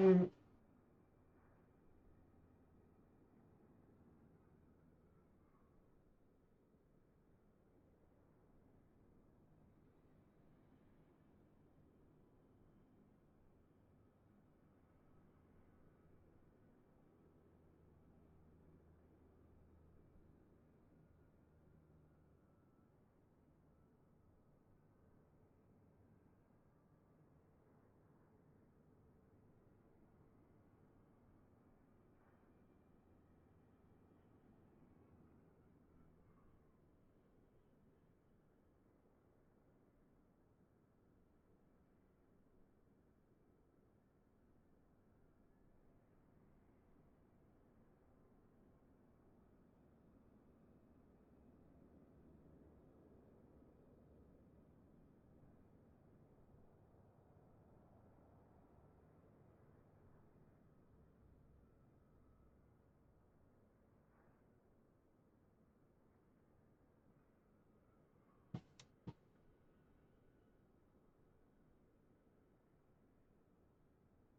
Mm.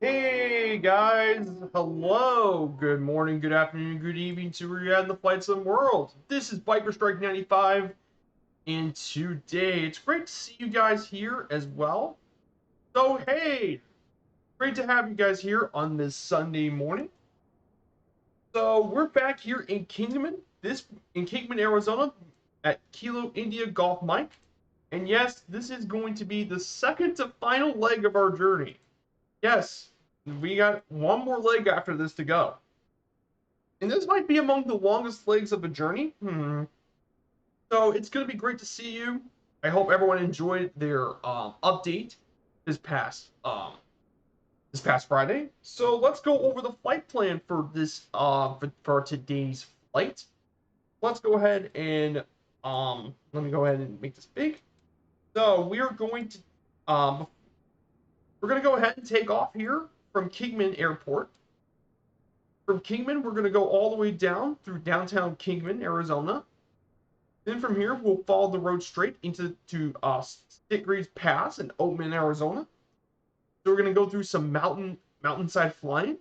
Hey guys, hello, good morning, good afternoon, good evening to where you're at in the flight sim world. This is Biker Strike 95, and today it's great to see you guys here as well. So, hey, great to have you guys here on this Sunday morning. So, we're back here in Kingman, Arizona at Kilo India Golf Mike. And yes, this is going to be the second to final leg of our journey. Yes, we got one more leg after this to go. And this might be among the longest legs of a journey. So it's going to be great to see you. I hope everyone enjoyed their update this past um, this past Friday. So let's go over the flight plan for this for today's flight. Let's go ahead and let me go ahead and make this big. So um, we're going to go ahead and take off here from Kingman Airport. From Kingman, we're going to go all the way down through downtown Kingman, Arizona. Then from here, we'll follow the road straight to Sitgreaves Pass in Oatman, Arizona. So we're going to go through some mountainside flying.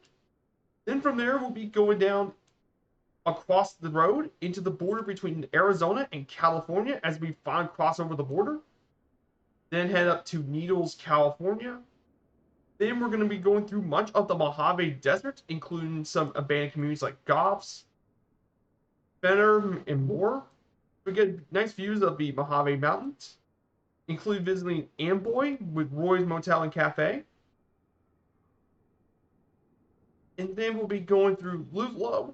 Then from there, we'll be going down across the road into the border between Arizona and California as we finally cross over the border. Then head up to Needles, California. Then we're going to be going through much of the Mojave Desert, including some abandoned communities like Goffs, Benner, and more. We get nice views of the Mojave Mountains, include visiting Amboy with Roy's Motel and Cafe. And then we'll be going through Ludlow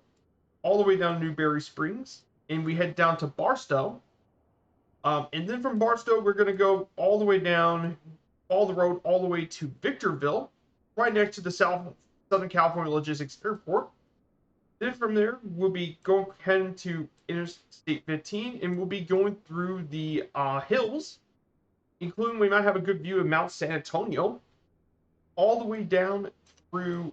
all the way down to Newberry Springs. And we head down to Barstow. And then from Barstow, we're going to go all the way down, all the road, all the way to Victorville, right next to the Southern California Logistics Airport. Then from there, we'll be heading to Interstate 15, and we'll be going through the hills, including we might have a good view of Mount San Antonio, all the way down through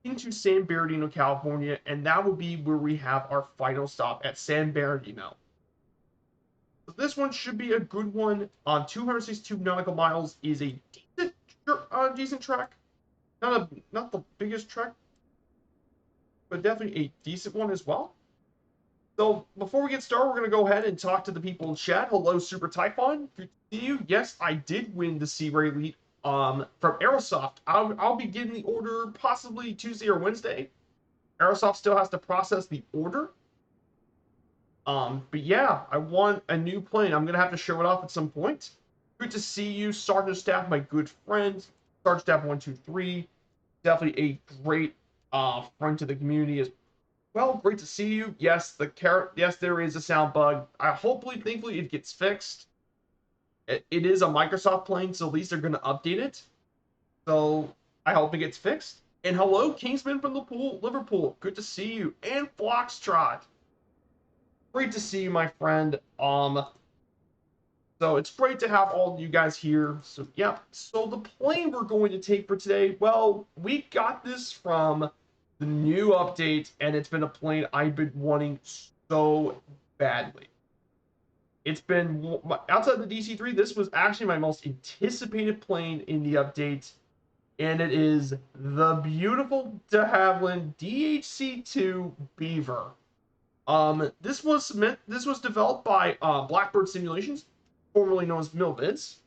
into San Bernardino, California, and that will be where we have our final stop at San Bernardino. So this one should be a good one. On 262 nautical miles is a decent track. Not the biggest track, but definitely a decent one as well. So before we get started, we're going to go ahead and talk to the people in chat. Hello, Super Typhon. Good to see you. Yes, I did win the Sea Ray Elite from Aerosoft. I'll be getting the order possibly Tuesday or Wednesday. Aerosoft still has to process the order. But yeah, I want a new plane. I'm going to have to show it off at some point. Good to see you, Sergeant Staff, my good friend. Sergeant Staff 123. Definitely a great friend to the community as well. Great to see you. Yes, yes, there is a sound bug. Thankfully, it gets fixed. It is a Microsoft plane, so at least they're going to update it. So I hope it gets fixed. And hello, Kingsman from Liverpool. Good to see you. And Foxtrot. Great to see you, my friend. So it's great to have all of you guys here. So yeah. So the plane we're going to take for today, well, we got this from the new update, and it's been a plane I've been wanting so badly. It's been outside the DC-3. This was actually my most anticipated plane in the update, and it is the beautiful de Havilland DHC2 Beaver. This was developed by Blackbird Simulations, formerly known as Milviz.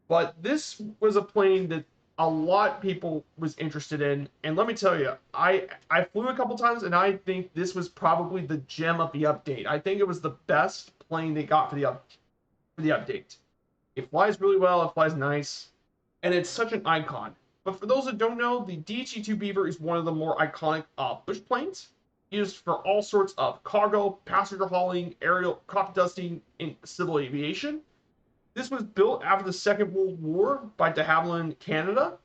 But this was a plane that a lot of people was interested in, and let me tell you, I flew a couple times, and I think this was probably the gem of the update. I think it was the best plane they got for the update. It flies really well, it flies nice, and it's such an icon. But for those that don't know, the DHC-2 Beaver is one of the more iconic bush planes, used for all sorts of cargo, passenger hauling, aerial crop dusting, and civil aviation. This was built after the Second World War by de Havilland Canada,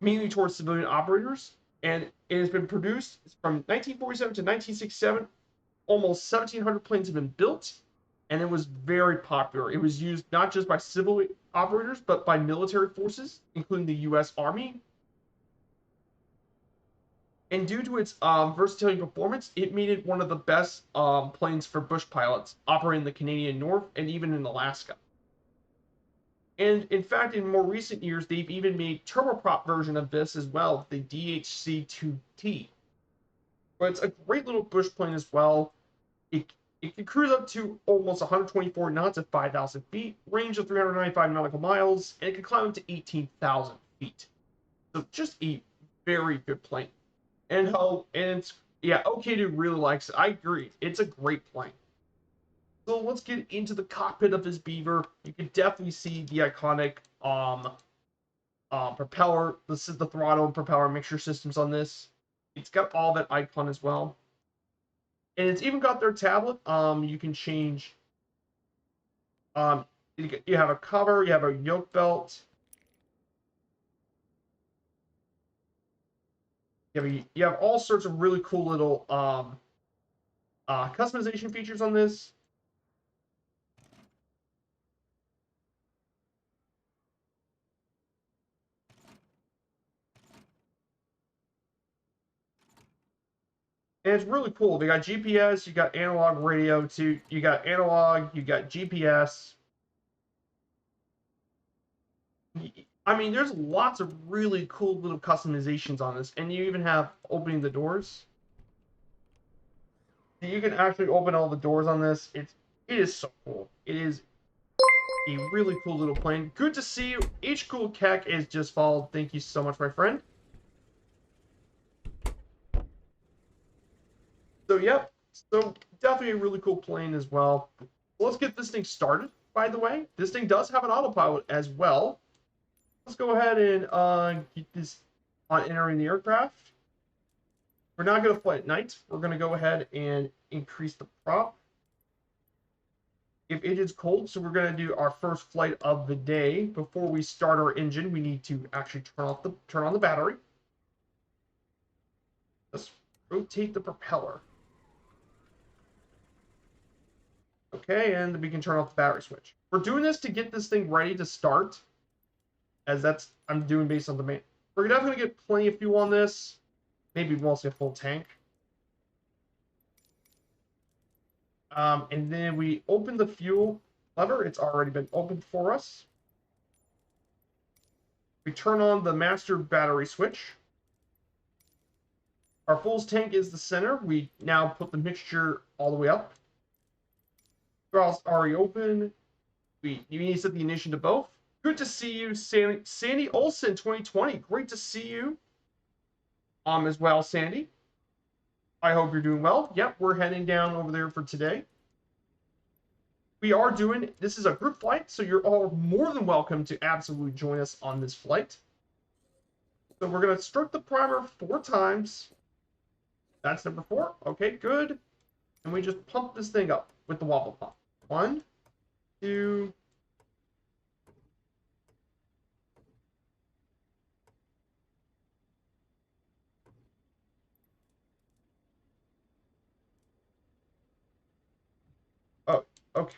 mainly towards civilian operators, and it has been produced from 1947 to 1967. Almost 1,700 planes have been built, and it was very popular. It was used not just by civil operators, but by military forces, including the U.S. Army. And due to its versatility and performance, it made it one of the best planes for bush pilots, operating in the Canadian North and even in Alaska. And in fact, in more recent years, they've even made turboprop version of this as well, the DHC-2T. But it's a great little bush plane as well. It can cruise up to almost 124 knots at 5,000 feet, range of 395 nautical miles, and it can climb up to 18,000 feet. So just a very good plane. And it's yeah, OK Dude really likes it. I agree. It's a great plane. So let's get into the cockpit of this Beaver. You can definitely see the iconic propeller. This is the throttle and propeller mixture systems on this. It's got all that icon as well, and it's even got their tablet. You can change. You have a cover. You have a yoke belt. You have all sorts of really cool little customization features on this. And it's really cool. They got GPS, you got analog radio too. You got analog, you got GPS. I mean, there's lots of really cool little customizations on this, and you even have opening the doors. You can actually open all the doors on this. It is so cool. It is a really cool little plane. Good to see you. H Cool Keck is just followed. Thank you so much, my friend. So yep. So definitely a really cool plane as well. Let's get this thing started. By the way, this thing does have an autopilot as well. Let's go ahead and get this on entering the aircraft. We're not going to fly at night. We're going to go ahead and increase the prop. If it is cold, so we're going to do our first flight of the day. Before we start our engine, we need to actually turn on the battery. Let's rotate the propeller. Okay, and we can turn off the battery switch. We're doing this to get this thing ready to start, as I'm doing based on demand. We're definitely going to get plenty of fuel on this. Maybe mostly a full tank. And then we open the fuel lever. It's already been opened for us. We turn on the master battery switch. Our full tank is the center. We now put the mixture all the way up. Throttle's already open. You need to set the ignition to both. Good to see you, Sandy Olson, 2020. Great to see you. As well, Sandy. I hope you're doing well. Yep, we're heading down over there for today. This is a group flight, so you're all more than welcome to absolutely join us on this flight. So we're going to stroke the primer 4 times. That's number 4. Okay, good. And we just pump this thing up with the wobble pump. 1, 2. Oh, okay.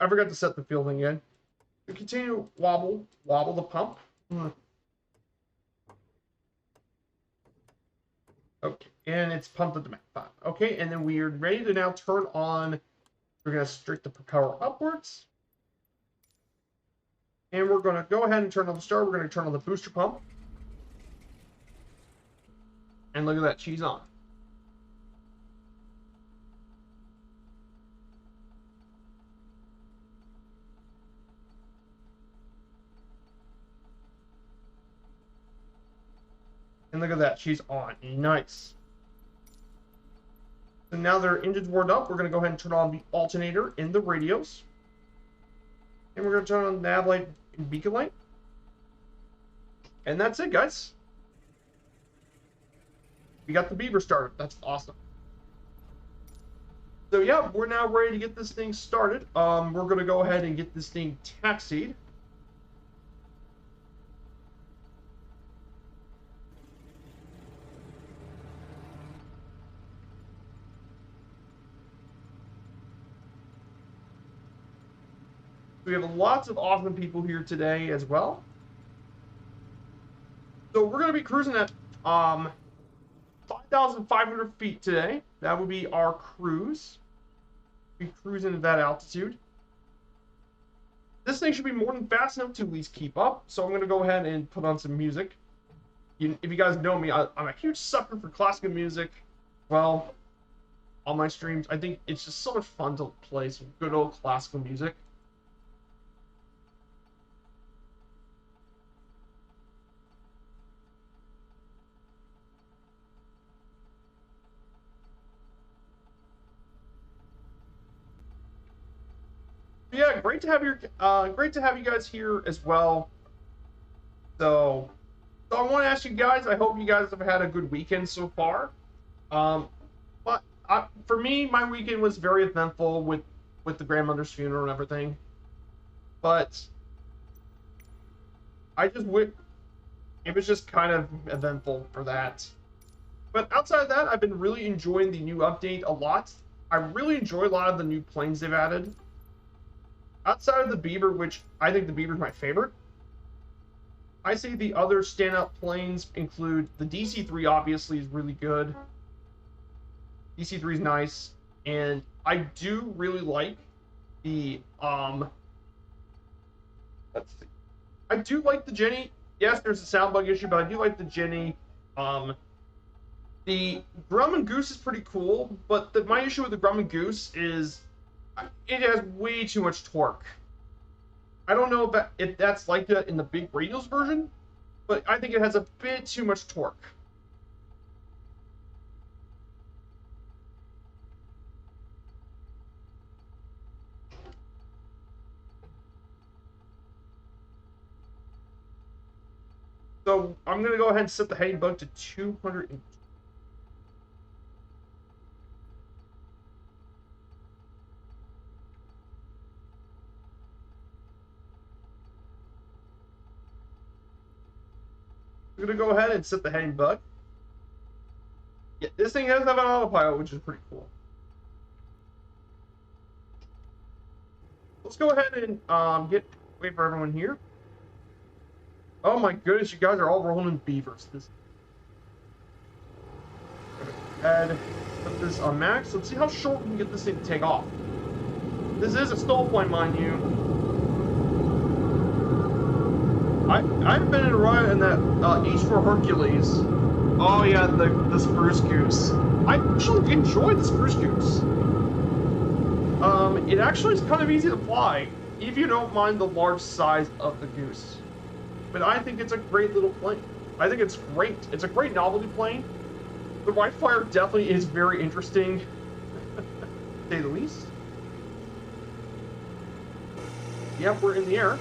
I forgot to set the fuel thing in. We continue to wobble the pump. Okay, and it's pumped at the max. Okay, and then we are ready to now turn on. We're going to strike the propeller upwards. And we're going to go ahead and turn on the star. We're going to turn on the booster pump. And look at that, she's on. And look at that, she's on. Nice. So now their engine's warmed up, we're going to go ahead and turn on the alternator in the radios. And we're going to turn on the nav light and beacon light. And that's it, guys. We got the beaver started. That's awesome. So yeah, we're now ready to get this thing started. We're going to go ahead and get this thing taxied. We have lots of awesome people here today as well. So we're going to be cruising at 5,500 feet today. That would be our cruise. Be cruising at that altitude. This thing should be more than fast enough to at least keep up. So I'm going to go ahead and put on some music. If you guys know me, I'm a huge sucker for classical music. Well, on my streams, I think it's just so much fun to play some good old classical music. Yeah, great to have you guys here as well. So I want to ask you guys. I hope you guys have had a good weekend so far. But for me, my weekend was very eventful with the grandmother's funeral and everything. But it was just kind of eventful for that. But outside of that, I've been really enjoying the new update a lot. I really enjoy a lot of the new planes they've added. Outside of the Beaver, which I think the Beaver is my favorite, I say the other standout planes include the DC-3, obviously, is really good. DC-3 is nice, and I do really like the, let's see. I do like the Jenny. Yes, there's a sound bug issue, but I do like the Jenny. The Grumman Goose is pretty cool, but my issue with the Grumman Goose is it has way too much torque. I don't know if that's like that in the big radials version, but I think it has a bit too much torque. So I'm going to go ahead and set the heading bug to 200. I'm going to go ahead and set the heading bug. Yeah, this thing does have an autopilot, which is pretty cool. Let's go ahead and wait for everyone here. Oh my goodness, you guys are all rolling in beavers. And put this on max. Let's see how short we can get this thing to take off. This is a stall point, mind you. I've been in a ride in that H4 Hercules. Oh yeah, the Spruce Goose. I actually enjoy the Spruce Goose. It actually is kind of easy to fly if you don't mind the large size of the Goose. But I think it's a great little plane. I think it's great. It's a great novelty plane. The White Flyer definitely is very interesting, to say the least. Yep, we're in the air.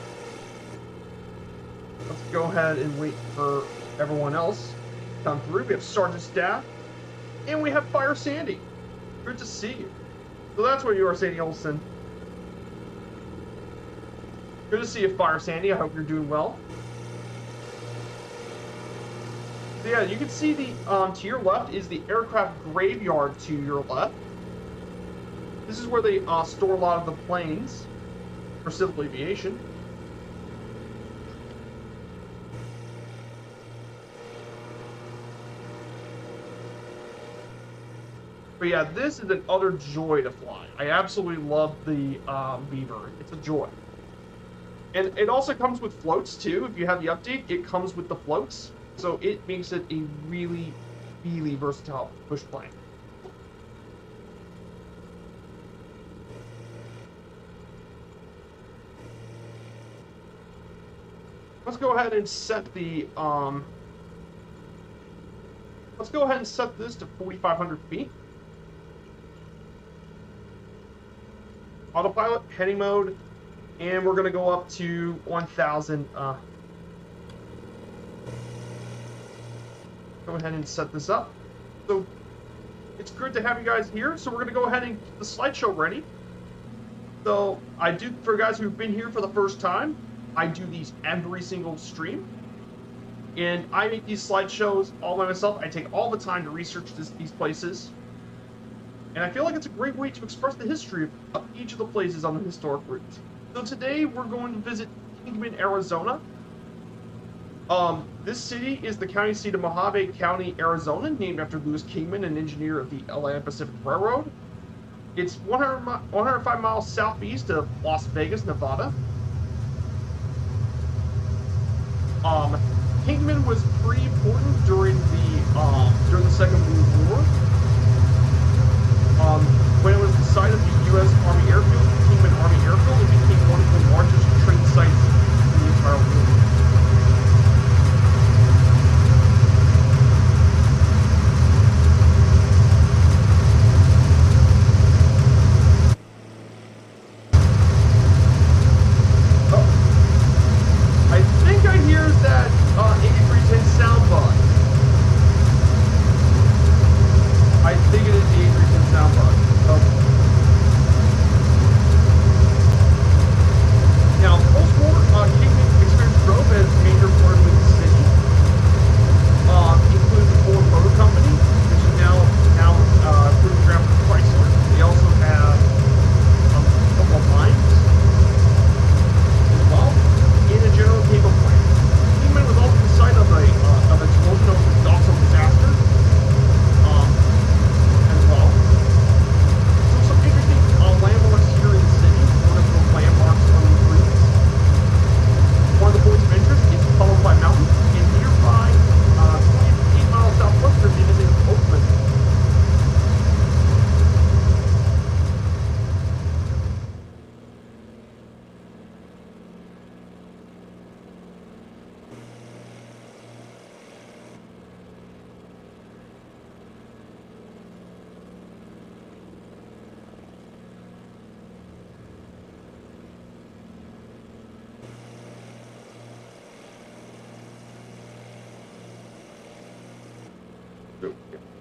Let's go ahead and wait for everyone else to come through. We have Sergeant Staff, and we have Fire Sandy. Good to see you. So that's what you are, Sandy Olsen. Good to see you, Fire Sandy. I hope you're doing well. So yeah, you can see the to your left is the aircraft graveyard to your left. This is where they store a lot of the planes for civil aviation. But yeah, this is an utter joy to fly. I absolutely love the Beaver. It's a joy. And it also comes with floats too. If you have the update, it comes with the floats. So it makes it a really, really versatile push plane. Let's go ahead and set the let's go ahead and set this to 4,500 feet. Autopilot, heading mode, and we're gonna go up to 1,000. Go ahead and set this up. So it's good to have you guys here. So we're gonna go ahead and get the slideshow ready. So I do, for guys who've been here for the first time, I do these every single stream. And I make these slideshows all by myself. I take all the time to research these places. And I feel like it's a great way to express the history of each of the places on the historic route. So today we're going to visit Kingman, Arizona. This city is the county seat of Mojave County, Arizona, named after Louis Kingman, an engineer of the Atlantic Pacific Railroad. It's 105 miles southeast of Las Vegas, Nevada. Kingman was pretty important during the Second World War. When it was the site of the U.S. Army Airfield, Kingman Army Airfield, it became one of the largest training sites in the entire world.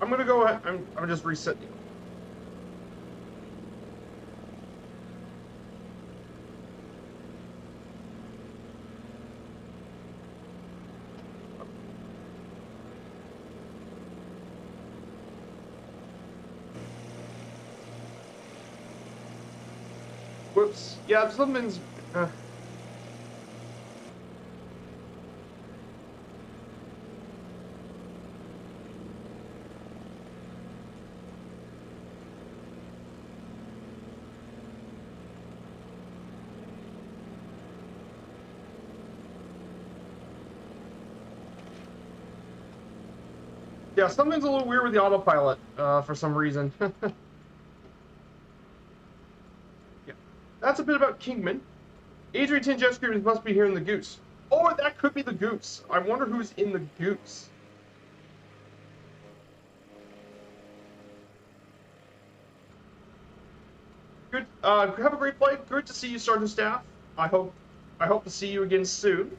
I'm gonna go ahead. I'm just resetting. Whoops. Yeah, something's. Yeah, something's a little weird with the autopilot for some reason. Yeah, that's a bit about Kingman. Adrian 10 jet screamers must be here in the Goose. Oh, that could be the Goose. I wonder who's in the Goose. Good. Have a great flight. Good to see you, Sergeant Staff. I hope to see you again soon.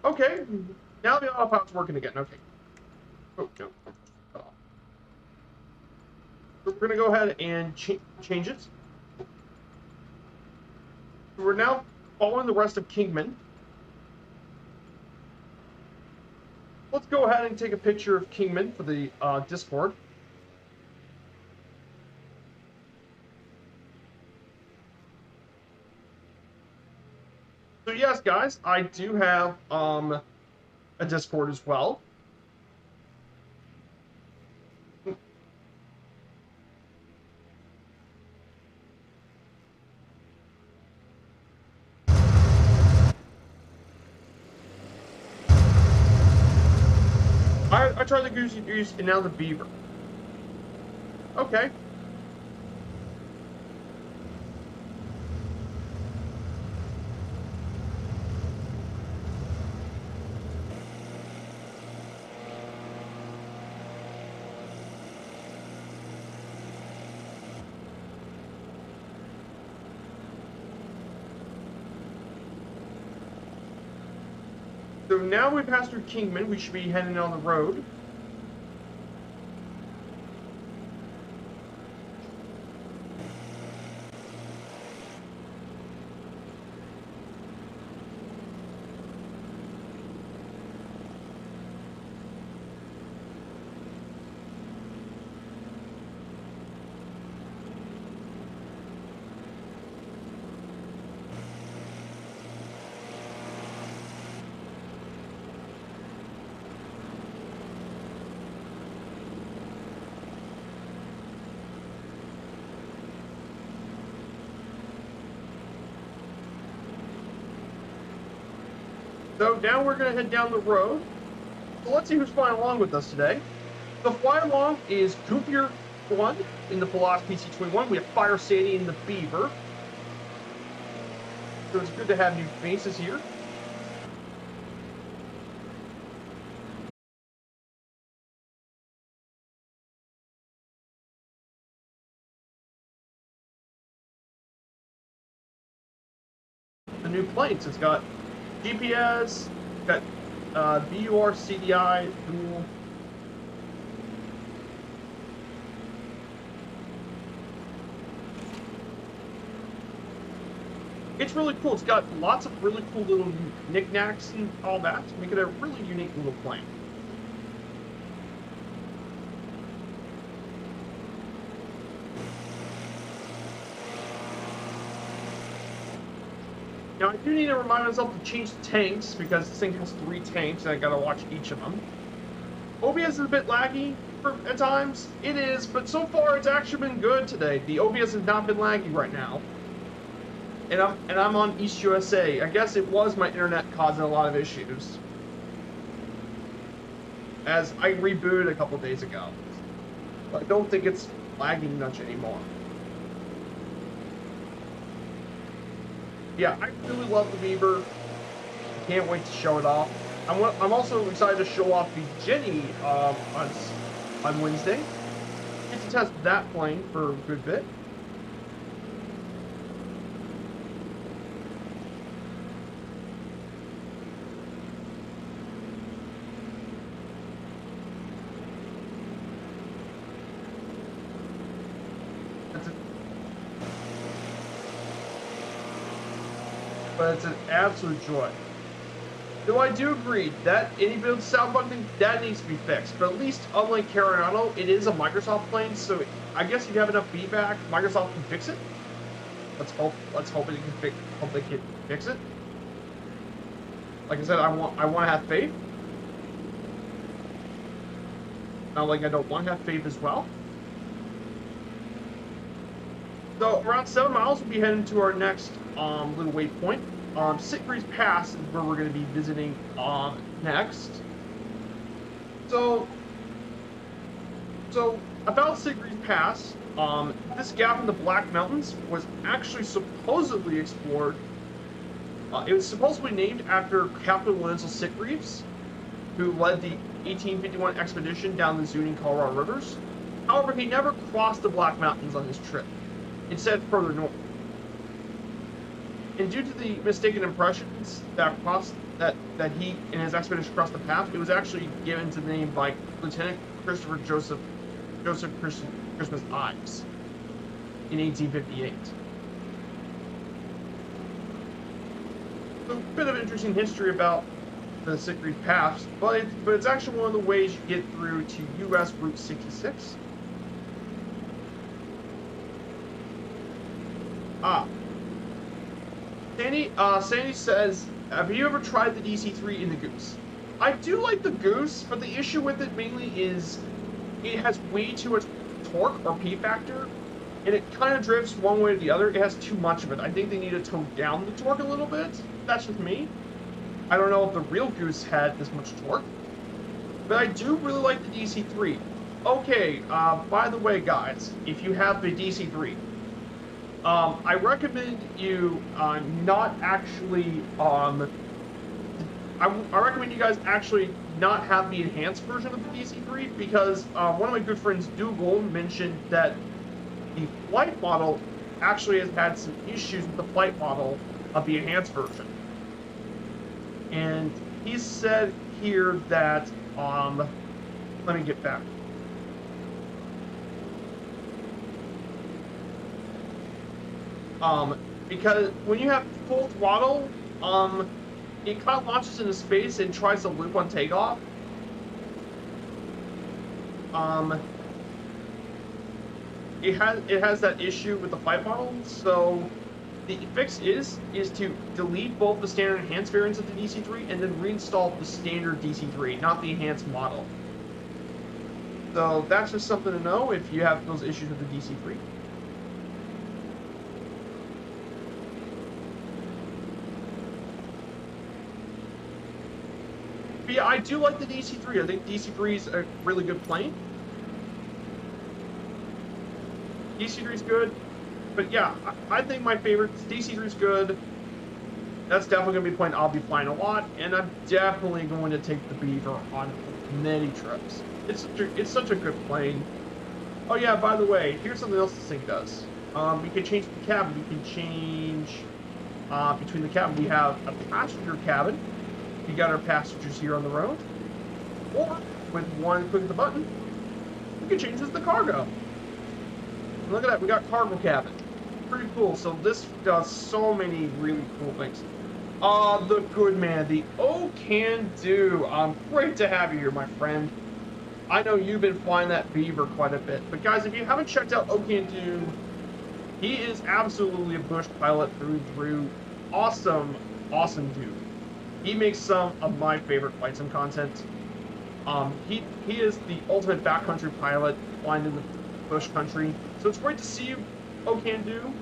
Okay, now the autopilot's working again. Okay. Oh, no. So we're going to go ahead and change it. So we're now following the rest of Kingman. Let's go ahead and take a picture of Kingman for the Discord. yes, guys, I do have a Discord as well. I tried the goose and now the beaver. Okay. So now we passed through Kingman, we should be heading on the road. So now we're going to head down the road. So let's see who's flying along with us today. The fly along is Goopier 1 in the Polaris PC21. We have Fire Sadie in the Beaver. So it's good to have new faces here. The new plates, it's got GPS, got BUR CDI, dual. It's really cool. It's got lots of really cool little knickknacks and all that to make it a really unique little plane. Now I do need to remind myself to change the tanks because this thing has 3 tanks and I gotta watch each of them. OBS is a bit laggy at times. It is, but so far it's actually been good today. The OBS has not been laggy right now. And I'm on East USA. I guess it was my internet causing a lot of issues. As I rebooted a couple days ago. But I don't think it's lagging much anymore. Yeah, I really love the Beaver. I can't wait to show it off. I'm also excited to show off the Jenny on Wednesday. Get to test that plane for a good bit. But it's an absolute joy. Though I do agree that any build sound button that needs to be fixed. But at least unlike Cariano, it is a Microsoft plane, so I guess if you have enough feedback, Microsoft can fix it. Let's hope it can hope they can fix it. Like I said, I want to have faith. Not like I don't want to have faith as well. So around 7 miles, we'll be heading to our next little waypoint. Sitgreaves Pass is where we're going to be visiting next. So about Sitgreaves Pass, this gap in the Black Mountains was actually supposedly explored. It was supposedly named after Captain Wenzel Sitgreaves, who led the 1851 expedition down the Zuni and Colorado rivers. However, he never crossed the Black Mountains on his trip. Instead, further north. And due to the mistaken impressions that he and his expedition crossed the path, it was actually given to the name by Lieutenant Christopher Joseph Christmas Ives in 1858. So a bit of interesting history about the Sitgreaves Pass, but it's actually one of the ways you get through to U.S. Route 66. San Sandy says, have you ever tried the DC3 in the Goose? I do like the Goose, but the issue with it mainly is it has way too much torque or P factor, and it kind of drifts one way or the other. It has too much of it. I think they need to tone down the torque a little bit. That's just me. I don't know if the real Goose had this much torque, but I do really like the DC3. Okay, by the way, guys, if you have the DC3, I recommend you not actually, I recommend you guys actually not have the enhanced version of the DC3 because one of my good friends, Dougal, mentioned that the flight model actually has had some issues with the flight model of the enhanced version. And he said here that, let me get back. Because when you have full throttle, it kind of launches into space and tries to loop on takeoff. It has that issue with the flight model, so the fix is to delete both the standard enhanced variants of the DC3 and then reinstall the standard DC3, not the enhanced model. So that's just something to know if you have those issues with the DC3. But yeah, I do like the DC3. I think DC3 is a really good plane. DC3 is good. But yeah, I think my favorite, DC3 is good. That's definitely going to be a plane I'll be flying a lot. And I'm definitely going to take the Beaver on many trips. It's such a good plane. Oh yeah, by the way, here's something else this thing does. You can change the cabin. You can change between the cabin. We have a passenger cabin. We got our passengers here on the road. Or, with one click of the button, we can change this to cargo. And look at that, we got cargo cabin. Pretty cool. So this does so many really cool things. The good man, the Oh Can Do. Great to have you here, my friend. I know you've been flying that Beaver quite a bit. But guys, if you haven't checked out Oh Can Do, he is absolutely a bush pilot through and through. Awesome, awesome dude. He makes some of my favorite flight sim content. He is the ultimate backcountry pilot flying in the bush country. So it's great to see you, Oh Can Do.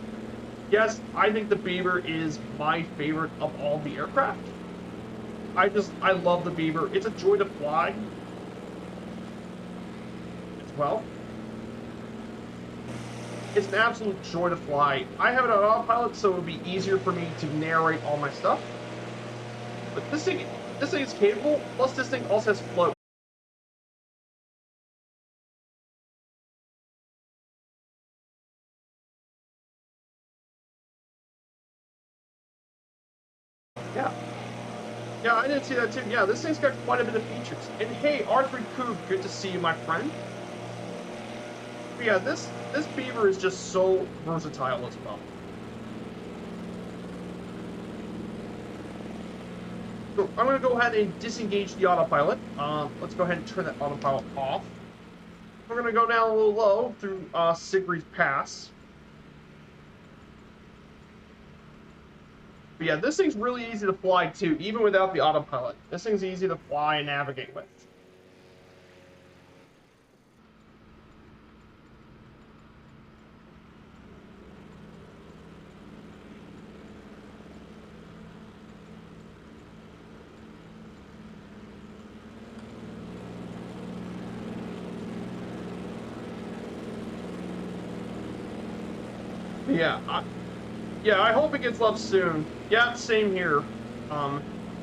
Yes, I think the Beaver is my favorite of all the aircraft. I love the Beaver. It's a joy to fly as well. It's an absolute joy to fly. I have it on autopilot, so it would be easier for me to narrate all my stuff. But this thing is capable, plus this thing also has float. Yeah. Yeah, I didn't see that too. Yeah, this thing's got quite a bit of features. And hey, R3 Coop, good to see you, my friend. But yeah, this Beaver is just so versatile as well. So I'm going to go ahead and disengage the autopilot. Let's go ahead and turn that autopilot off. We're going to go down a little low through Sigrid's Pass. But yeah, this thing's really easy to fly too, even without the autopilot. This thing's easy to fly and navigate with. Yeah, I hope it gets love soon. Yeah, same here.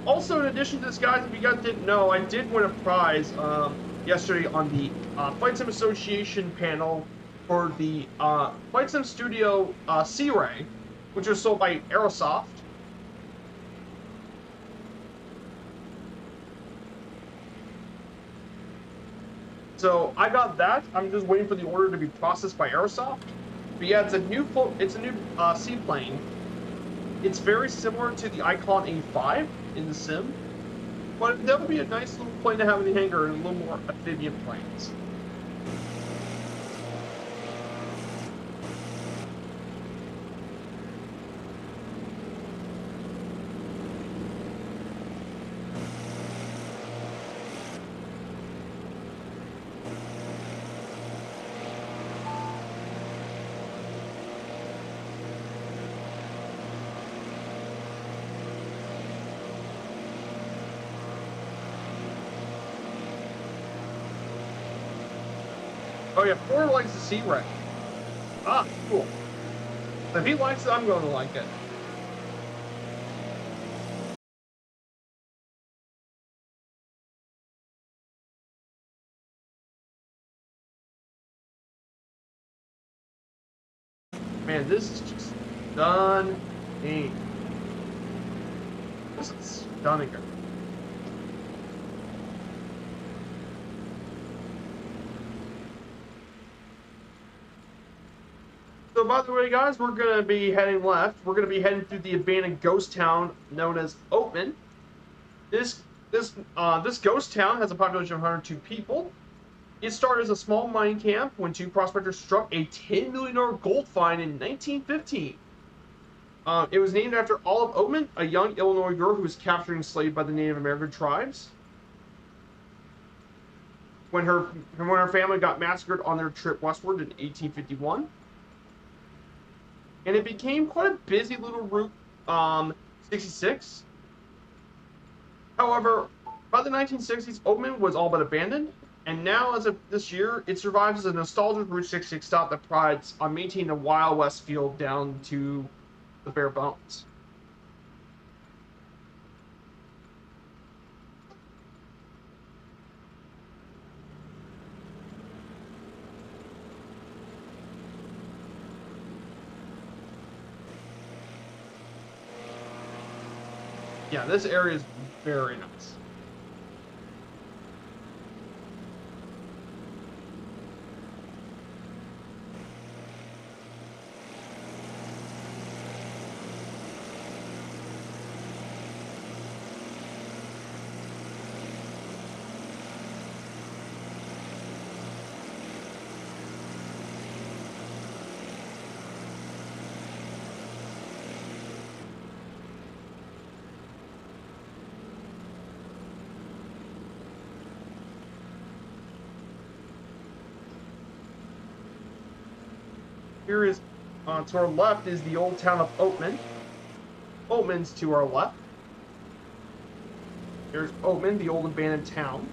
Also, in addition to this, guys, if you guys didn't know, I did win a prize yesterday on the Flight Sim Association panel for the Flight Sim Studio C-Ray, which was sold by Aerosoft. So I got that. I'm just waiting for the order to be processed by Aerosoft. But yeah, it's a new seaplane. It's very similar to the Icon A5 in the sim, but that would be a nice little plane to have in the hangar and a little more amphibian planes. Oh yeah, Ford likes the Sea Ray. Ah, cool. If he likes it, I'm going to like it. Man, this is just stunning. This is stunning. So, by the way, guys, we're going to be heading left. We're going to be heading through the abandoned ghost town known as Oatman. This ghost town has a population of 102 people. It started as a small mining camp when two prospectors struck a $10 million gold find in 1915. It was named after Olive Oatman, a young Illinois girl who was captured and enslaved by the Native American tribes. When her family got massacred on their trip westward in 1851, and it became quite a busy little Route 66. However, by the 1960s, Oatman was all but abandoned, and now, as of this year, it survives as a nostalgic Route 66 stop that prides on maintaining the Wild West feel down to the bare bones. Yeah, this area is very nice. Here is to our left is the old town of Oatman. Oatman's to our left. Here's Oatman, the old abandoned town.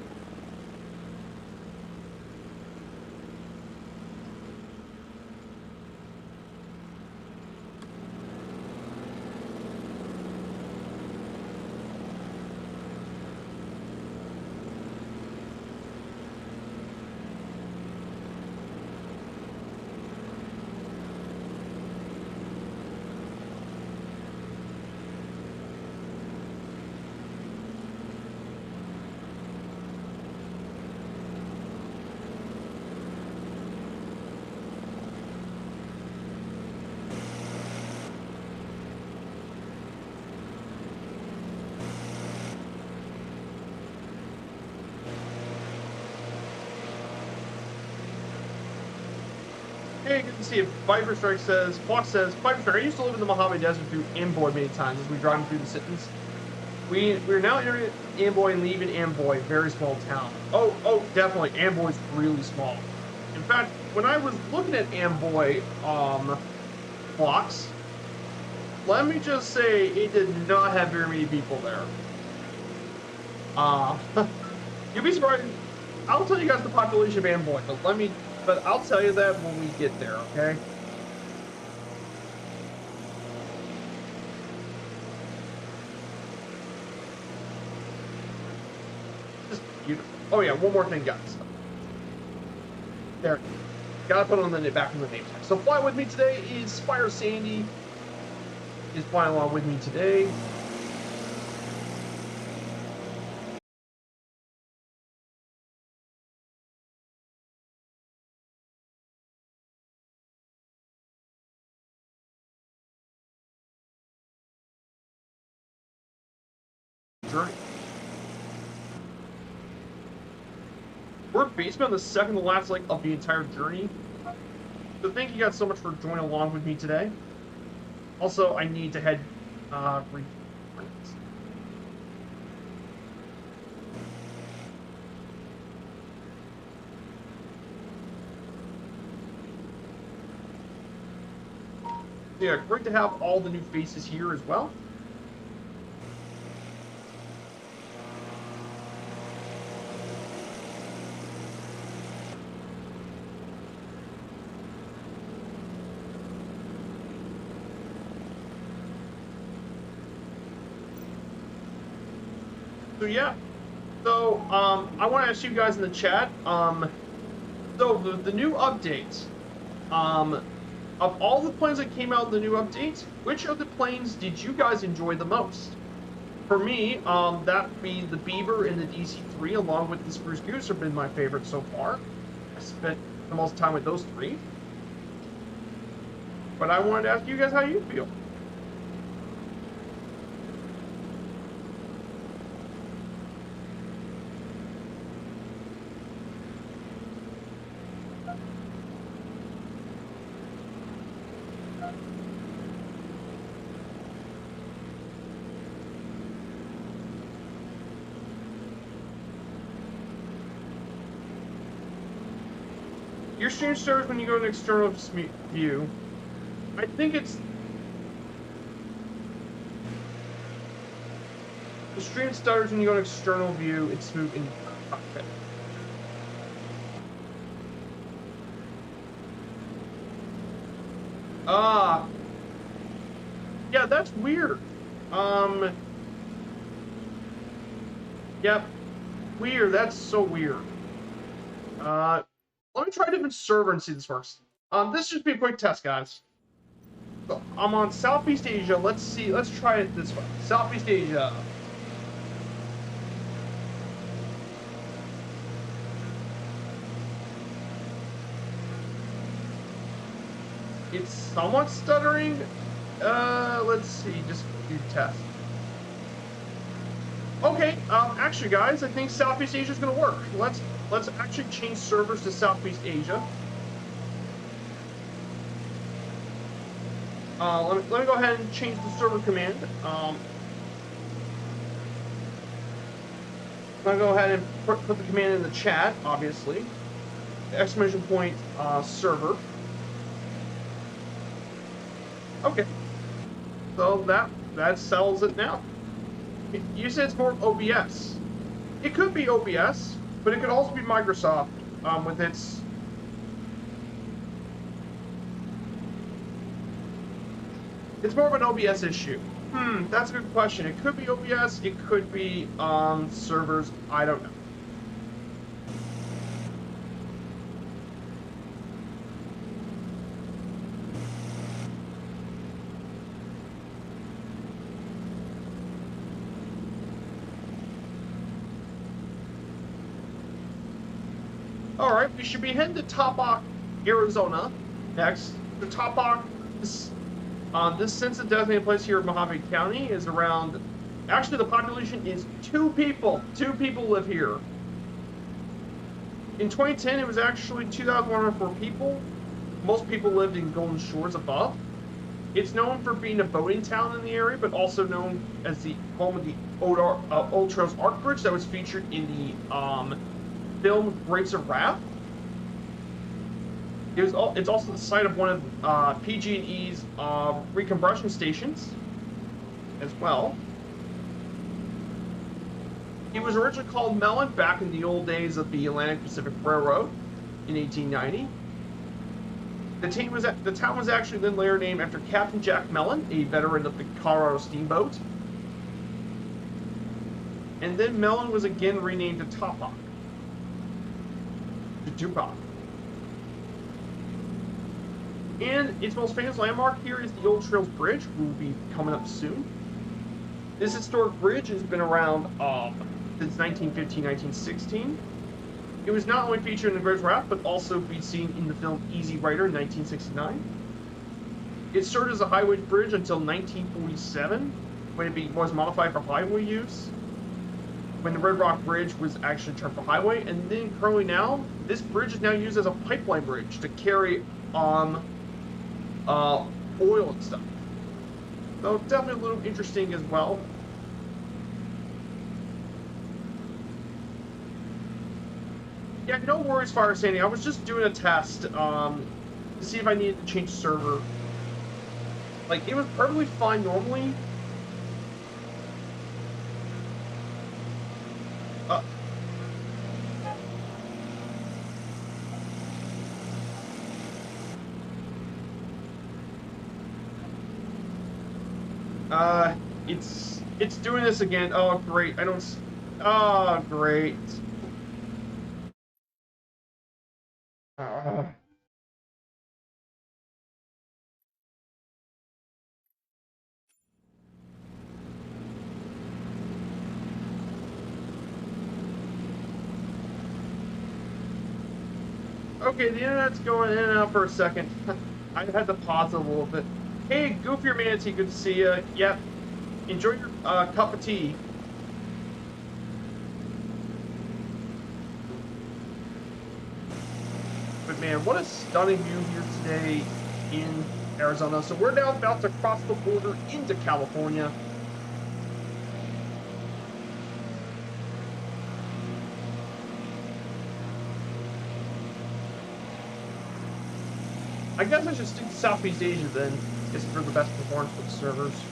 Hey, good to see you. Viper Strike says, Fox says, Viper Strike, I used to live in the Mojave Desert through Amboy many times as we drive through the Sittons. We're now entering Amboy and leaving Amboy, very small town. Oh, definitely. Amboy's really small. In fact, when I was looking at Amboy blocks, let me just say it did not have very many people there. You'll be surprised. I'll tell you guys the population of Amboy, but I'll tell you that when we get there, okay? Just beautiful. Oh yeah, one more thing, guys. There. Gotta put on the back on the name tag. So fly with me today is Spire Sandy. Is flying along with me today. Journey. We're basically on the second to last leg of the entire journey. So thank you guys so much for joining along with me today. Also, I need to head yeah, great to have all the new faces here as well. So yeah. So I want to ask you guys in the chat. So the new update. Um, of all the planes that came out in the new update, which of the planes did you guys enjoy the most? For me, that would be the Beaver and the DC-3, along with the Spruce Goose, have been my favorite so far. I spent the most time with those three. But I wanted to ask you guys how you feel. Your stream starts when you go to external view. I think it's... The stream starts when you go to external view, it's smooth in cockpit. Yeah, that's weird. Yep. Weird, that's so weird. Let me try a different server and see if this works. This should be a quick test, guys. So I'm on Southeast Asia. Let's see. Let's try it this way. Southeast Asia. It's somewhat stuttering. Let's see. Just do test. Okay. Actually, guys, I think Southeast Asia is going to work. Let's actually change servers to Southeast Asia. Let me go ahead and change the server command. I'm gonna go ahead and put the command in the chat, obviously. Exclamation point server. Okay. So that settles it now. You said it's more OBS. It could be OBS, but it could also be Microsoft with its... It's more of an OBS issue. That's a good question. It could be OBS, it could be servers, I don't know. Alright, we should be heading to Topok, Arizona next. The Topok, this census designated place here in Mojave County is around... Actually, the population is 2 people. 2 people live here. In 2010, it was actually 2,104 people. Most people lived in Golden Shores above. It's known for being a boating town in the area, but also known as the home of the Old Trails Arc Bridge that was featured in the film Grapes of Wrath. It's also the site of one of PG&E's recombustion stations as well. It was originally called Mellon back in the old days of the Atlantic Pacific Railroad in 1890. The town was actually then later named after Captain Jack Mellon, a veteran of the Colorado Steamboat. And then Mellon was again renamed to Topok. To Tupok. And its most famous landmark here is the Old Trails Bridge, which will be coming up soon. This historic bridge has been around since 1915, 1916. It was not only featured in the Grapes of Wrath, but also be seen in the film Easy Rider in 1969. It served as a highway bridge until 1947, when it was modified for highway use, when the Red Rock Bridge was actually turned for highway, and then currently now, this bridge is now used as a pipeline bridge to carry oil and stuff. So definitely a little interesting as well. Yeah, no worries, Fire Sandy. I was just doing a test to see if I needed to change the server. Like, it was perfectly fine normally. It's doing this again. Oh, great. I don't... Oh, great. Uh, okay, the internet's going in and out for a second. I had to pause it a little bit. Hey, Goofier Manatee, good to see you. Yep. Enjoy your cup of tea. But man, what a stunning view here today in Arizona. So we're now about to cross the border into California. I guess I should stick to Southeast Asia then, just for the best performance for the servers.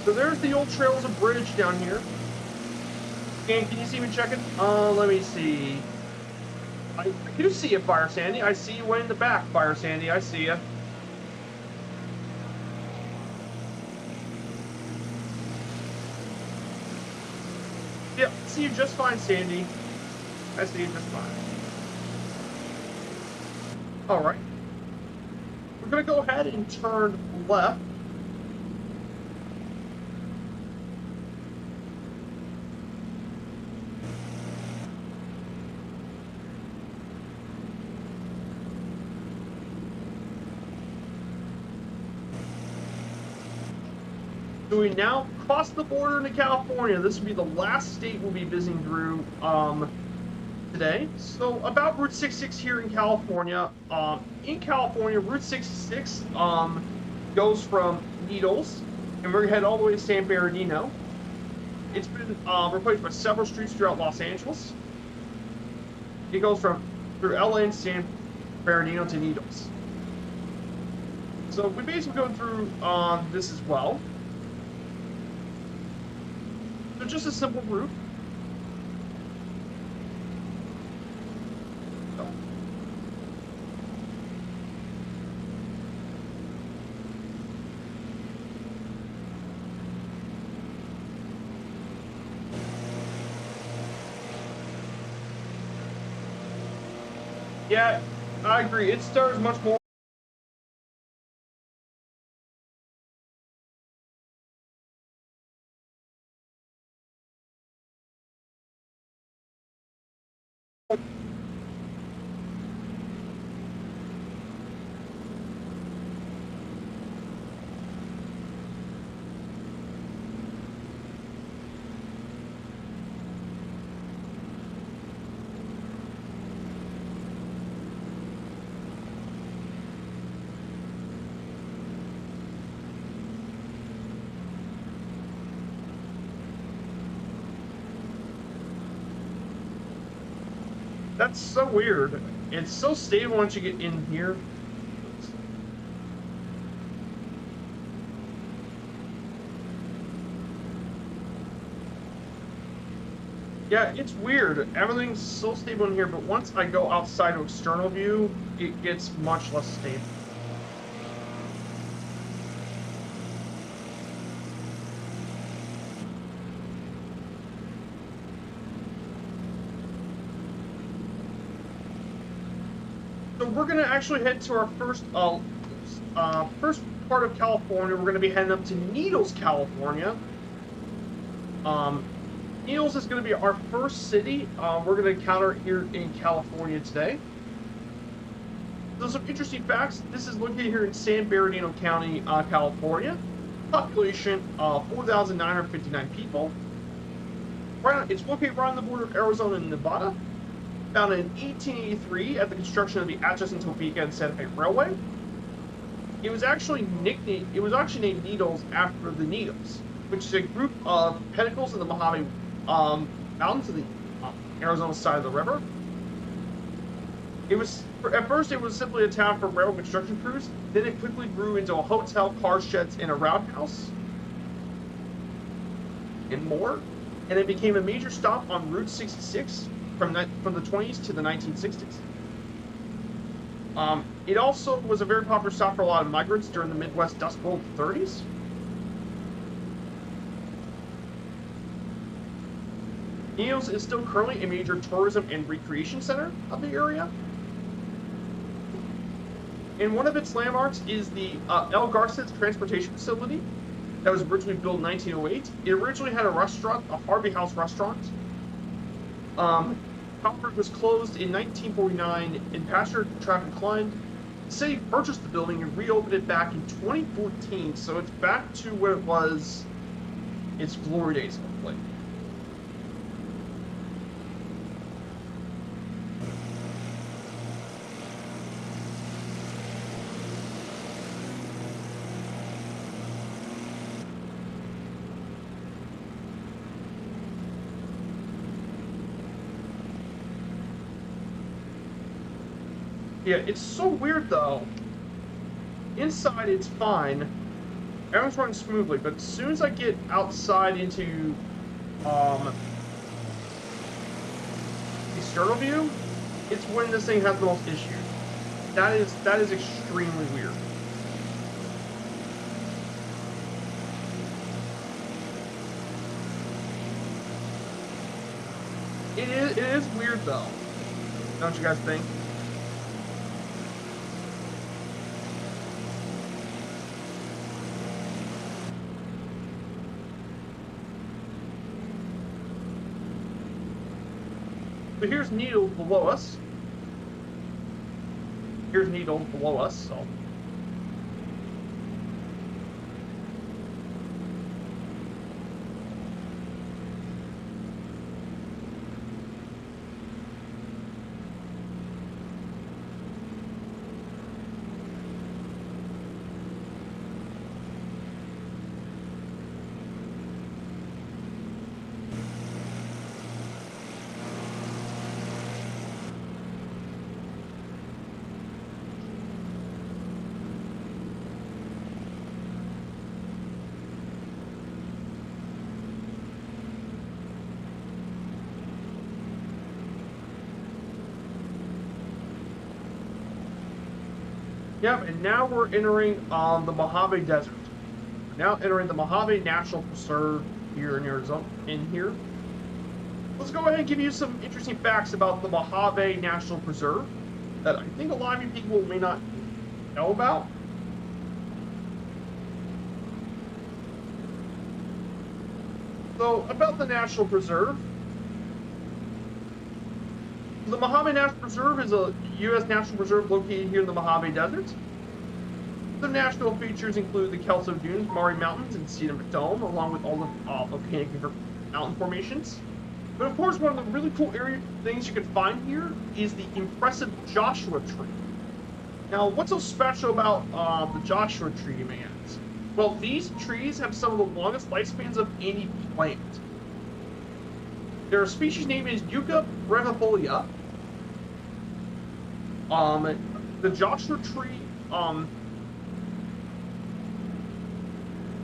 So there's the old Trails of Bridge down here. And can you see me checking? Let me see. I do see you, Fire Sandy. I see you way in the back, Fire Sandy. I see you. Yep, see you just fine, Sandy. I see you just fine. Alright. We're going to go ahead and turn left. So we now cross the border into California. This will be the last state we'll be visiting through today. So about Route 66 here in California. In California, Route 66 goes from Needles, and we're gonna head all the way to San Bernardino. It's been replaced by several streets throughout Los Angeles. It goes from through LA and San Bernardino to Needles. So we basically go through this as well. So just a simple route. Yeah, I agree. It stirs much more. That's so weird. It's so stable once you get in here. Yeah, it's weird. Everything's so stable in here, but once I go outside of external view, it gets much less stable. So we're gonna actually head to our first part of California. We're gonna be heading up to Needles, California. Needles is gonna be our first city we're gonna encounter here in California today. So some interesting facts. This is located here in San Bernardino County, California. Population 4,959 people. It's located right on the border of Arizona and Nevada. Founded in 1883 at the construction of the Atchison, Topeka, and Santa Fe Railway. It was actually named Needles after the Needles, which is a group of pinnacles in the Mojave Mountains of the Arizona side of the river. At first it was simply a town for railroad construction crews. Then it quickly grew into a hotel, car sheds, and a roundhouse, and more. And it became a major stop on Route 66 from the 20s to the 1960s. It also was a very popular stop for a lot of migrants during the Midwest Dust Bowl of the 30s. Neos is still currently a major tourism and recreation center of the area. And one of its landmarks is the El Garces Transportation Facility that was originally built in 1908. It originally had a restaurant, a Harvey House restaurant. However, it was closed in 1949 and passenger traffic declined. The city purchased the building and reopened it back in 2014, so it's back to where it was its glory days, hopefully. Yeah, it's so weird though. Inside it's fine. Everything's running smoothly, but as soon as I get outside into the external view, it's when this thing has the most issues. That is extremely weird. It is weird though. Don't you guys think? So here's Needles below us. Here's Needles below us, so. Yep, and now we're entering the Mojave Desert. We're now entering the Mojave National Preserve here in Arizona. Let's go ahead and give you some interesting facts about the Mojave National Preserve that I think a lot of you people may not know about. So, about the National Preserve. The Mojave National Preserve is a U.S. national preserve located here in the Mojave Desert. The national features include the Kelso Dunes, Maury Mountains, and Cedar Dome, along with all the volcanic mountain formations. But of course, one of the really cool things you can find here is the impressive Joshua Tree. Now, what's so special about the Joshua Tree, you may ask? Well, these trees have some of the longest lifespans of any plant. Their species name is Yucca brevifolia. The Joshua tree,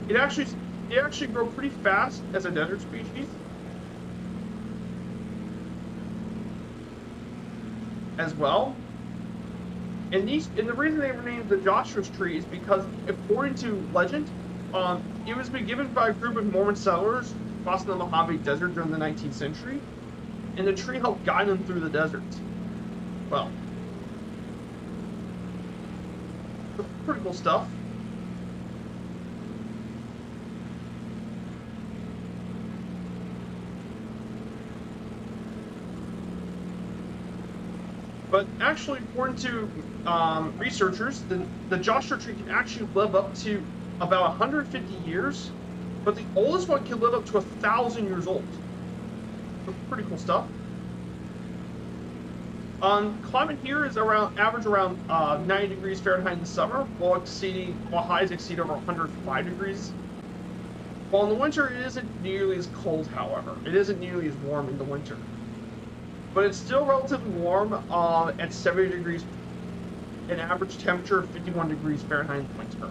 it actually grows pretty fast as a desert species, as well. And the reason they were named the Joshua tree is because, according to legend, it was been given by a group of Mormon settlers crossing the Mojave Desert during the 19th century, and the tree helped guide them through the desert. Well, pretty cool stuff. But actually, according to researchers, the Joshua tree can actually live up to about 150 years, but the oldest one can live up to 1,000 years old. So pretty cool stuff. Climate here is average around 90 degrees Fahrenheit in the summer, while highs exceed over 105 degrees. While in the winter, it isn't nearly as cold, however. It isn't nearly as warm in the winter. but it's still relatively warm at 70 degrees, an average temperature of 51 degrees Fahrenheit in winter.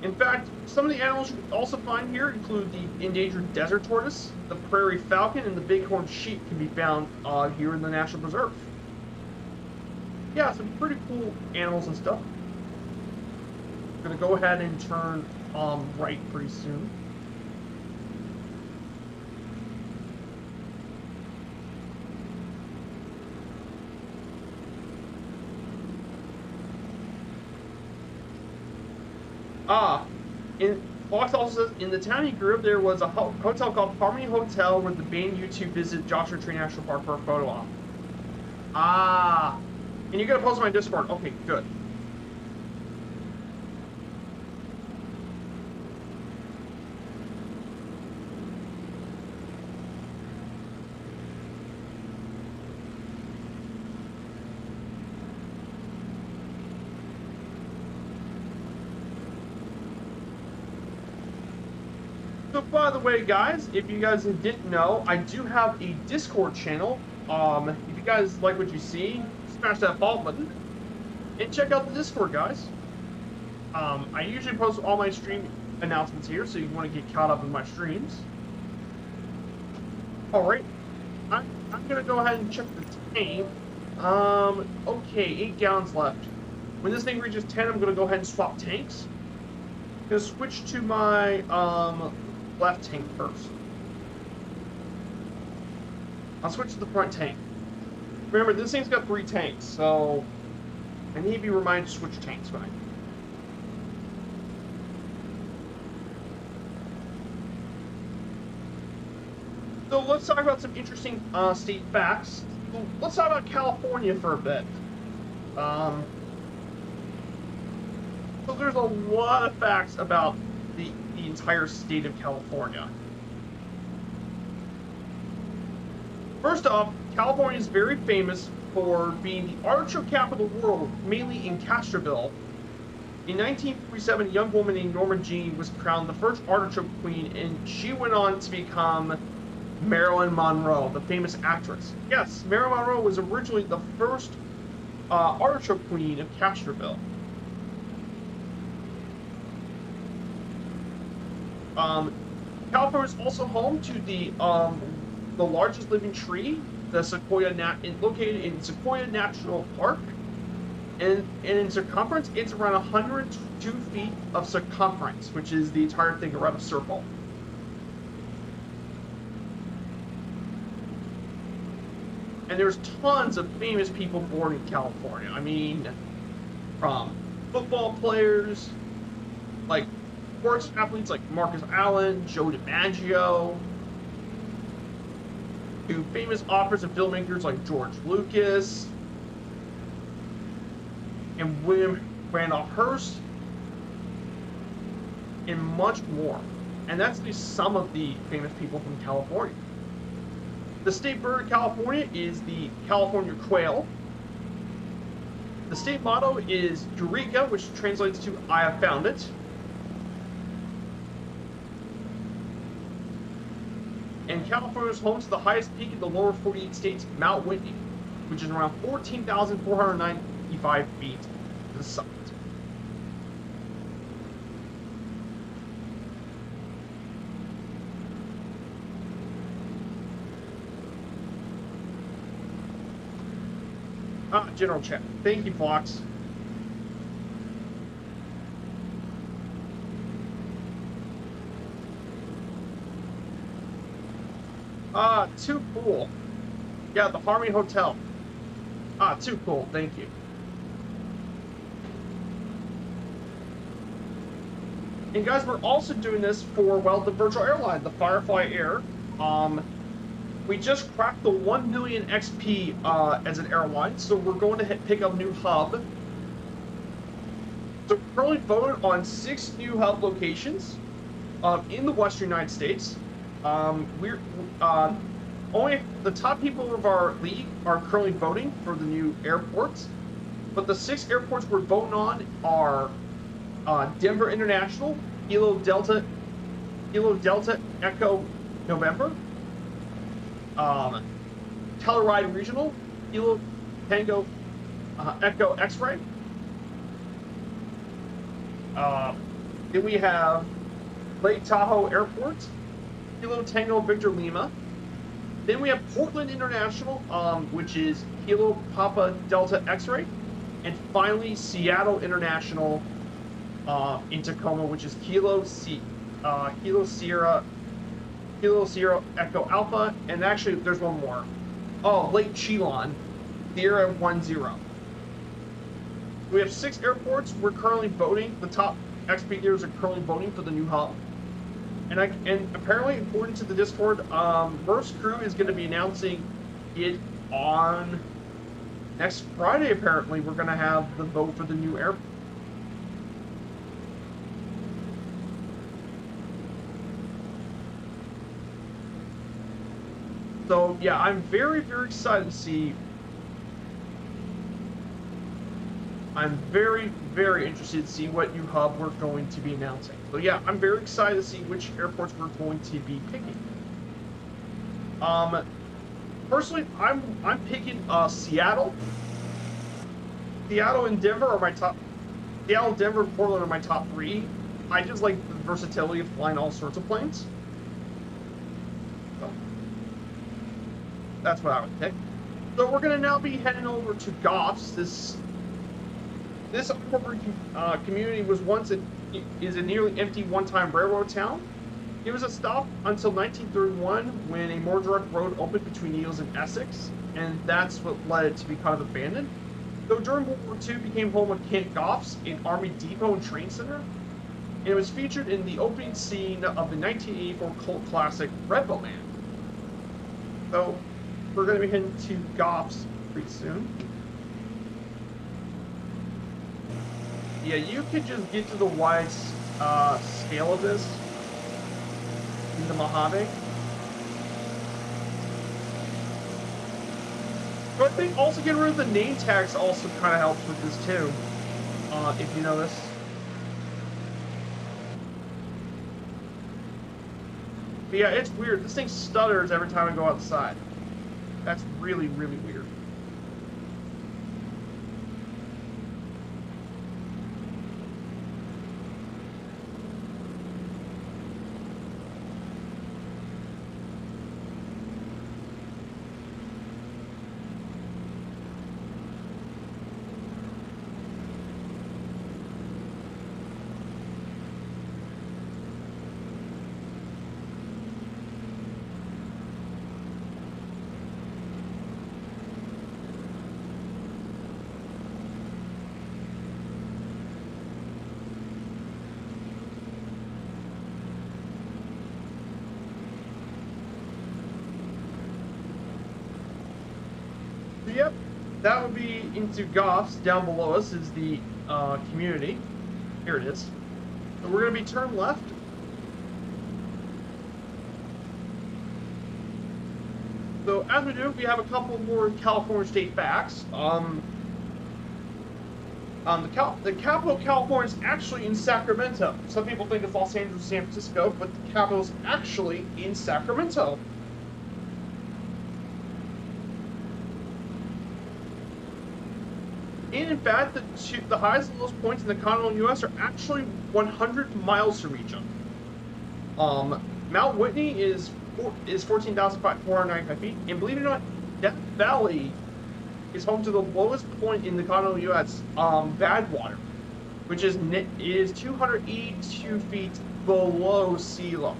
In fact, some of the animals you also find here include the endangered desert tortoise, the prairie falcon, and the bighorn sheep can be found here in the National Preserve. Yeah, some pretty cool animals and stuff. I'm gonna go ahead and turn right pretty soon. Fox also says in the town he grew up, there was a hotel called Harmony Hotel where the band U2 visited Joshua Tree National Park for a photo op. And you're gonna post on my Discord. Okay, good. So by the way, guys, if you guys didn't know, I do have a Discord channel. If you guys like what you see, smash that follow button and check out the Discord, guys. I usually post all my stream announcements here, so you want to get caught up in my streams. All right, I'm gonna go ahead and check the tank. Okay, 8 gallons left. When this thing reaches 10, I'm gonna go ahead and swap tanks. I'm gonna switch to my left tank first. I'll switch to the front tank. Remember, this thing's got 3 tanks, so I need to be reminded to switch tanks when I do. So let's talk about some interesting state facts. Let's talk about California for a bit. So there's a lot of facts about the entire state of California. First off, California is very famous for being the artichoke capital of the world, mainly in Castroville. In 1947, a young woman named Norma Jean was crowned the first artichoke queen, and she went on to become Marilyn Monroe, the famous actress. Yes, Marilyn Monroe was originally the first artichoke queen of Castroville. California is also home to the largest living tree, the Sequoia located in Sequoia National Park, and in circumference, it's around 102 feet of circumference, which is the entire thing around a circle. And there's tons of famous people born in California. I mean, from football players, like sports athletes like Marcus Allen, Joe DiMaggio, to famous authors and filmmakers like George Lucas and William Randolph Hearst, and much more. And that's just some of the famous people from California. The state bird of California is the California quail. The state motto is Eureka, which translates to I have found it. And California is home to the highest peak in the lower 48 states, Mount Whitney, which is around 14,495 feet to the summit. General chat. Thank you, Fox. Too cool. Yeah, the Harmony Hotel. Too cool. Thank you. And guys, we're also doing this for, well, the virtual airline, the Firefly Air. We just cracked the 1 million XP as an airline, so we're going to pick up a new hub. So we're currently voted on 6 new hub locations in the Western United States. Only the top people of our league are currently voting for the new airports, but the 6 airports we're voting on are Denver International, Hilo Delta Kilo Delta Echo November. Telluride Regional, Kilo Tango Echo X-Ray. Then we have Lake Tahoe Airport, Kilo Tango Victor Lima. Then we have Portland International, which is Kilo Papa Delta X-Ray. And finally, Seattle International in Tacoma, which is Kilo Sierra Echo Alpha. And actually, there's one more. Oh, Lake Chelan, Sierra 10. We have 6 airports. We're currently voting. The top XP dealers are currently voting for the new hub. And apparently, according to the Discord, Merck's crew is going to be announcing it on next Friday. Apparently, we're going to have the vote for the new airport. So yeah, I'm very, very excited to see. I'm very, very interested to see what new hub we're going to be announcing. So yeah, I'm very excited to see which airports we're going to be picking. Personally, I'm picking Seattle. Seattle and Denver are my top. Seattle, Denver, and Portland are my top 3. I just like the versatility of flying all sorts of planes. So that's what I would pick. So we're gonna now be heading over to Goffs. This unincorporated community was once is a nearly empty one-time railroad town. It was a stop until 1931 when a more direct road opened between Eels and Essex, and that's what led it to be kind of abandoned. Though during World War II, it became home of Camp Goffs, an Army depot and train center, and it was featured in the opening scene of the 1984 cult classic Red Man. So we're going to be heading to Goffs pretty soon. Yeah, you could just get to the wide scale of this in the Mojave. So I think also getting rid of the name tags also kind of helps with this too, if you notice. But yeah, it's weird. This thing stutters every time I go outside. That's really, really weird. Yep, that would be into Goffs. Down below us is the community. Here it is. So we're going to be turned left. So as we do, we have a couple more California state facts. The capital of California is actually in Sacramento. Some people think it's Los Angeles, San Francisco, but the capital is actually in Sacramento. And in fact, the highest and lowest points in the continental U.S. are actually 100 miles from each other. Mount Whitney is 14,495 feet, and believe it or not, Death Valley is home to the lowest point in the continental U.S., Badwater, which is 282 feet below sea level.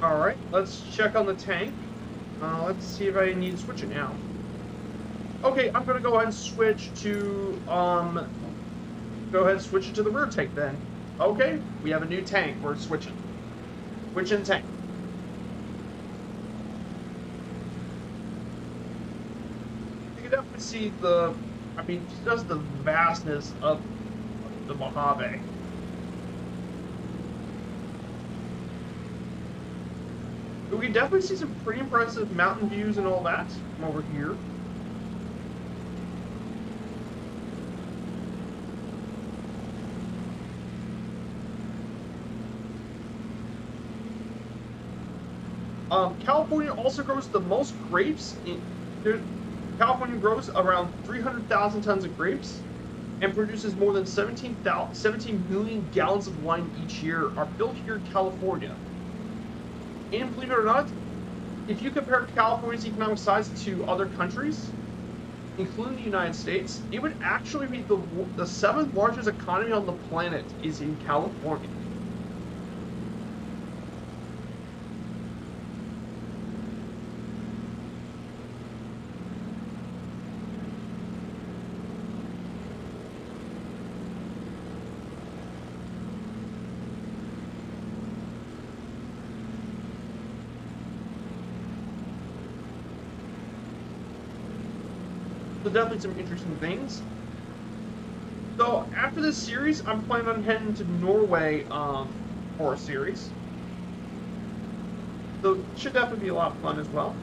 Alright, let's check on the tank. Let's see if I need to switch it now. Okay, I'm gonna go ahead and switch to, go ahead and switch it to the rear tank then. Okay, we have a new tank. We're switching. Switching tank. You can definitely see the, I mean, just the vastness of the Mojave. We can definitely see some pretty impressive mountain views and all that from over here. California also grows the most grapes. California grows around 300,000 tons of grapes and produces more than 17 million gallons of wine each year are built here in California. And believe it or not, if you compare California's economic size to other countries, including the United States, it would actually be the seventh largest economy on the planet is in California. So definitely some interesting things. So after this series, I'm planning on heading to Norway for a series. So it should definitely be a lot of fun as well.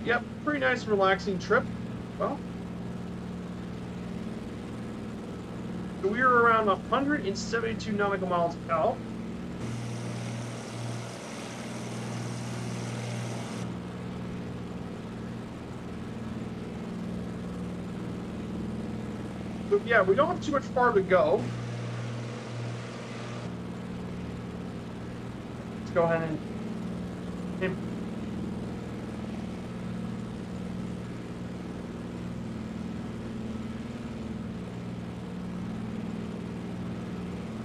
Yep, pretty nice relaxing trip. Well, we are around 172 nautical miles out. So yeah, we don't have too much far to go. Let's go ahead and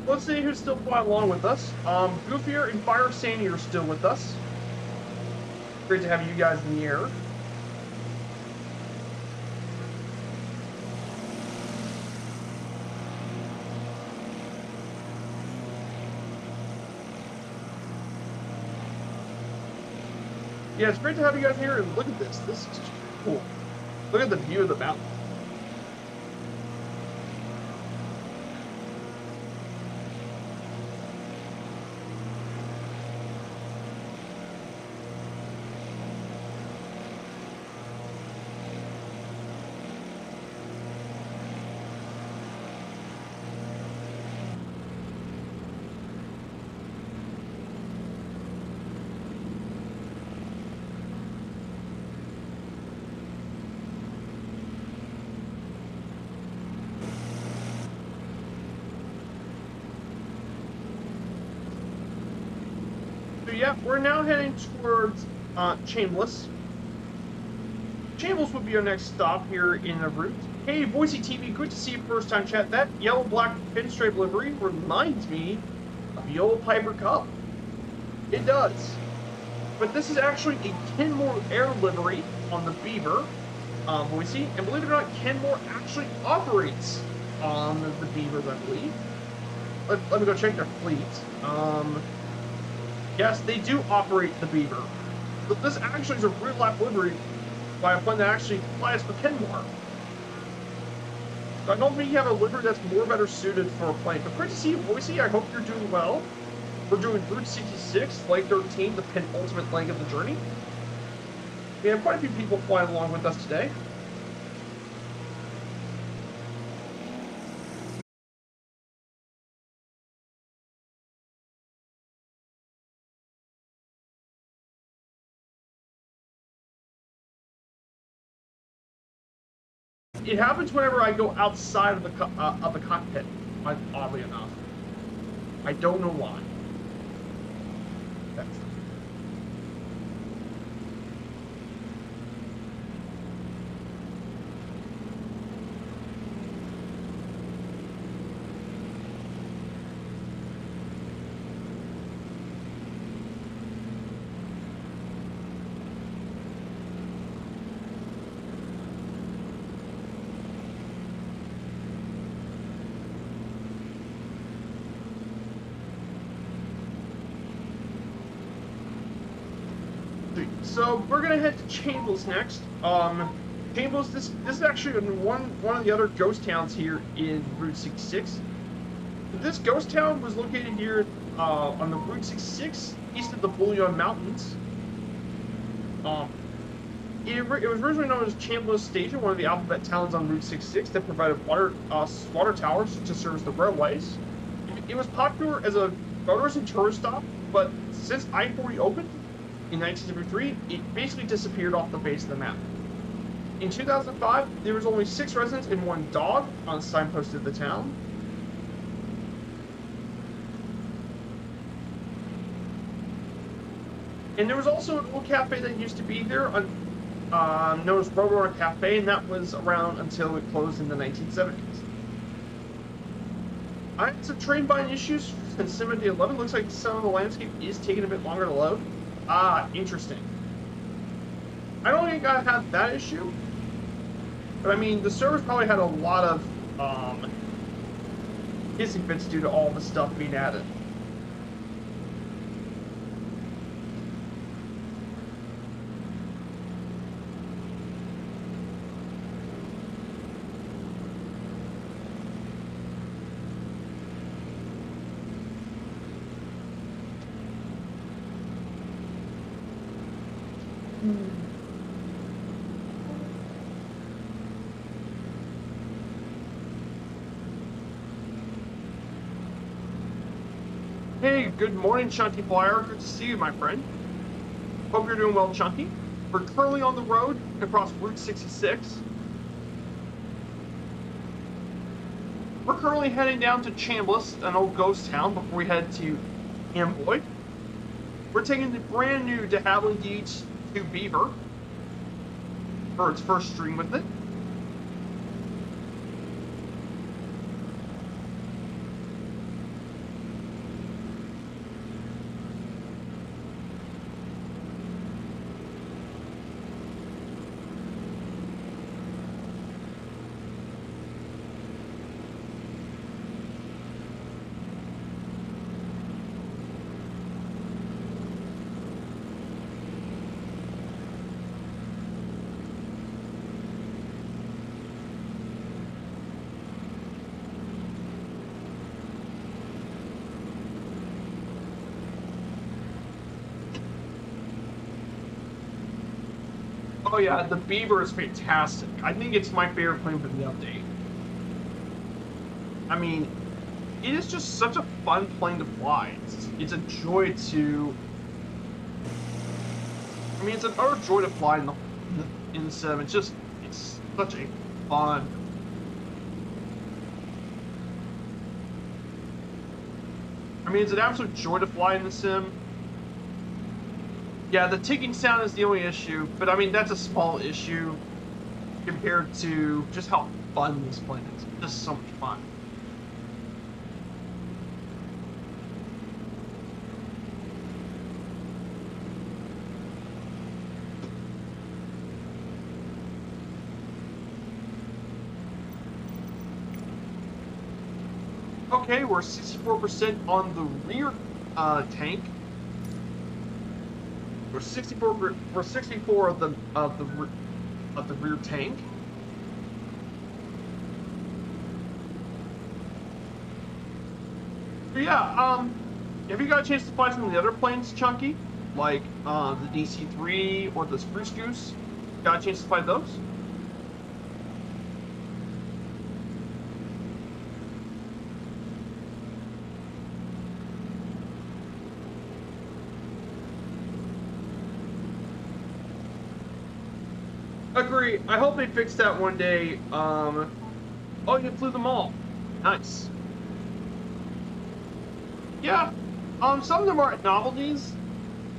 let's see who's still flying along with us. Goofier and Fire Sandy are still with us. Great to have you guys in the air. Yeah, it's great to have you guys here, and look at this. This is cool. Look at the view of the mountain. So yeah, we're now heading towards Chambliss. Chambliss would be our next stop here in the route. Hey, Boise TV, good to see you first time chat. That yellow-black pinstripe livery reminds me of the old Piper Cub. It does. But this is actually a Kenmore Air livery on the Beaver, Boise. And believe it or not, Kenmore actually operates on the Beavers, I believe. Let me go check their fleet. Yes, they do operate the Beaver. But this actually is a real-life livery by a plane that actually flies for Kenmore. So I don't think you have a livery that's more better suited for a plane. But great to see you, Boise. I hope you're doing well. We're doing Route 66, Leg 13, the penultimate leg of the journey. We have quite a few people flying along with us today. It happens whenever I go outside of the cockpit. Oddly enough, I don't know why. That's So we're gonna head to Chambliss next. Chambliss, this is actually one of the other ghost towns here in Route 66. This ghost town was located here on the Route 66 east of the Bullion Mountains. It was originally known as Chambliss Station, one of the alphabet towns on Route 66 that provided water towers to service the railways. It was popular as a motorist and tourist stop, but since I-40 opened in 1973, it basically disappeared off the face of the map. In 2005, there was only 6 residents and 1 dog on the signpost of the town. And there was also an old cafe that used to be there, known as Roadrunner Cafe, and that was around until it closed in the 1970s. I had some train bind issues since 7-11. Looks like some of the landscape is taking a bit longer to load. Ah, interesting. I don't think I had that issue, but I mean, the servers probably had a lot of hissing fits due to all the stuff being added. Hey, good morning, Chunky Flyer. Good to see you, my friend. Hope you're doing well, Chunky. We're currently on the road across Route 66. We're currently heading down to Chambliss, an old ghost town, before we head to Amboy. We're taking the brand new de Havilland DH2 Beaver for its first stream with it. Oh yeah, the Beaver is fantastic. I think it's my favorite plane for the update. I mean, it is just such a fun plane to fly. It's a joy to... I mean, it's an utter joy to fly in the sim. It's such a fun... I mean, it's an absolute joy to fly in the sim. Yeah, the ticking sound is the only issue, but I mean, that's a small issue compared to just how fun this plane is. It's just so much fun. Okay, we're 64% on the rear tank. We're 64 of the rear tank. But yeah, have you got a chance to fly some of the other planes, Chunky? Like the DC-3 or the Spruce Goose? Got a chance to fly those? Agree. I hope they fix that one day. Oh, you flew them all. Nice. Yeah. Some of them are novelties.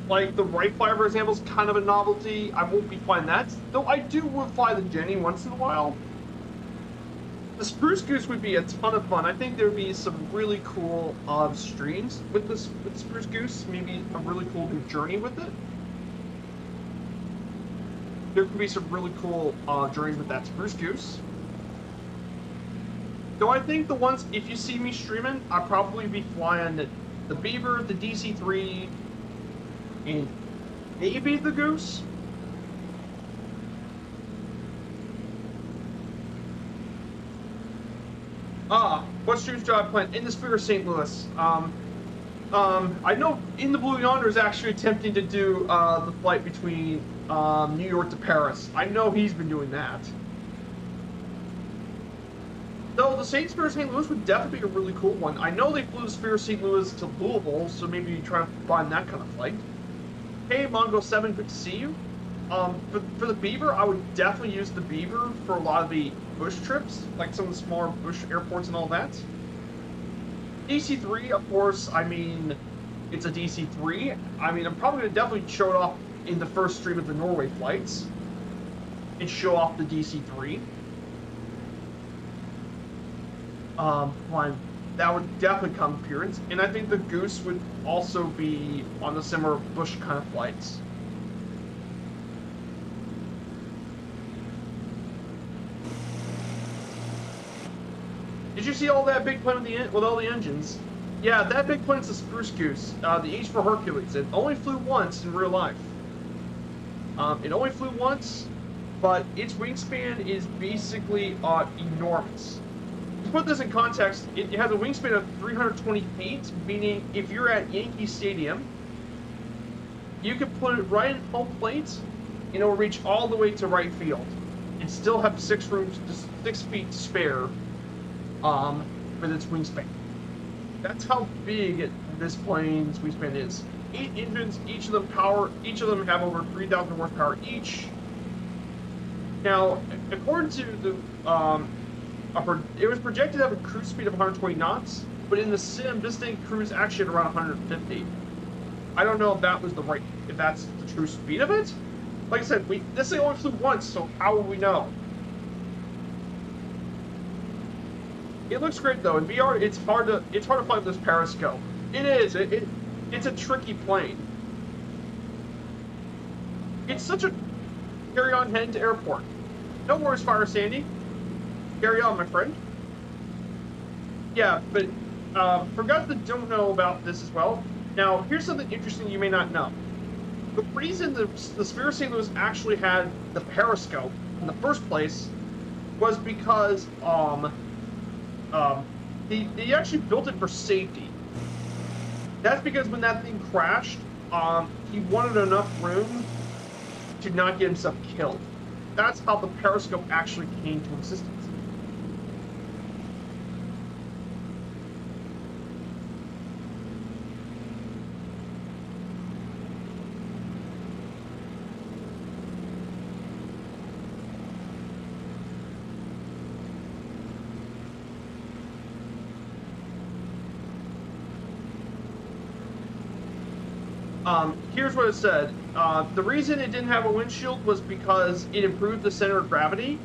Like the Firefly, for example, is kind of a novelty. I won't be flying that. Though I do fly the Jenny once in a while. The Spruce Goose would be a ton of fun. I think there would be some really cool streams with the Spruce Goose. Maybe a really cool new journey with it. There could be some really cool journeys with that Spruce Goose. Though I think the ones, if you see me streaming, I'll probably be flying the Beaver, the DC-3, and maybe the Goose. What streams do I plan? In the spirit of St. Louis. I know In the Blue Yonder is actually attempting to do the flight between New York to Paris. I know he's been doing that. Though the St. Spirit of St. Louis would definitely be a really cool one. I know they flew the Spirit of St. Louis to Louisville, so maybe you try to find that kind of flight. Hey, Mongo7, good to see you. For the Beaver, I would definitely use the Beaver for a lot of the bush trips, like some of the smaller bush airports and all that. DC-3, of course, I mean, it's a DC-3. I mean, I'm probably going to definitely show it off in the first stream of the Norway flights and show off the DC-3. Fine. That would definitely come appearance, and I think the Goose would also be on the similar bush kind of flights. Did you see all that big plane with all the engines? Yeah, that big plane's a Spruce Goose, the H for Hercules. It only flew once in real life. It only flew once, but its wingspan is basically enormous. To put this in context, it has a wingspan of 320 feet, meaning if you're at Yankee Stadium, you can put it right in home plate, and it will reach all the way to right field, and still have 6 feet to spare with its wingspan. That's how big this plane's wingspan is. 8 engines, each of them have over 3,000 horsepower each. Now, according to the it was projected to have a cruise speed of 120 knots, but in the sim, this thing cruised actually at around 150. I don't know if that's the true speed of it. Like I said, this thing only flew once, so how will we know? It looks great though. In VR, it's hard to fly with this periscope. It is. It's a tricky plane. It's such a carry on heading to airport. No worries, Fire Sandy. Carry on, my friend. Yeah, but for guys that don't know about this as well, now here's something interesting you may not know. The reason the Spirit of St. Louis actually had the periscope in the first place was because they actually built it for safety. That's because when that thing crashed, he wanted enough room to not get himself killed. That's how the periscope actually came to existence. Here's what it said. The reason it didn't have a windshield was because it improved the center of gravity,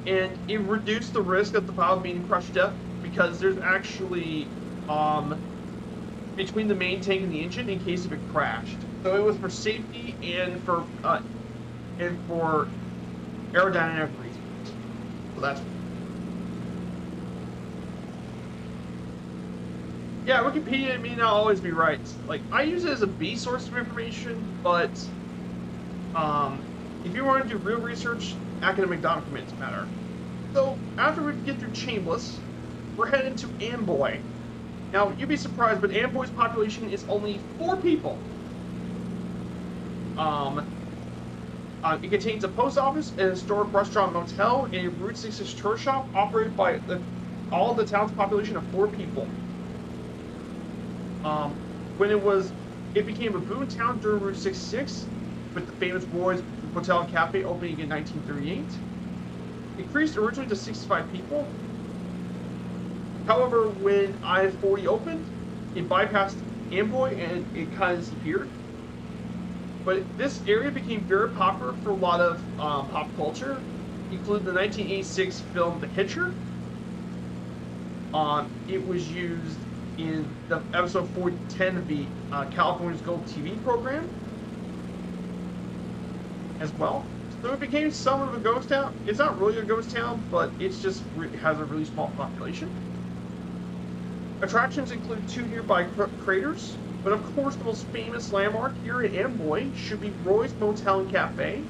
and it reduced the risk of the pilot being crushed to death, because there's actually between the main tank and the engine in case if it crashed. So it was for safety and for aerodynamic reasons. So that's. Yeah, Wikipedia may not always be right. Like, I use it as a B source of information, but if you want to do real research, academic documents matter. So, after we get through Chambliss, we're heading to Amboy. Now, you'd be surprised, but Amboy's population is only 4 people. It contains a post office, a historic restaurant, motel, and a Route 66 tour shop operated by all the town's population of 4 people. When it became a boom town during Route 66, with the famous Hotel and Cafe, opening in 1938. Increased originally to 65 people. However, when I-40 opened, it bypassed Amboy and it kind of disappeared. But this area became very popular for a lot of pop culture, including the 1986 film The Hitcher. It was used in the episode 410 of the California's Gold TV program as well. So it became somewhat of a ghost town. It's not really a ghost town, but it has a really small population. Attractions include 2 nearby craters, but of course the most famous landmark here in Amboy should be Roy's Motel and Cafe,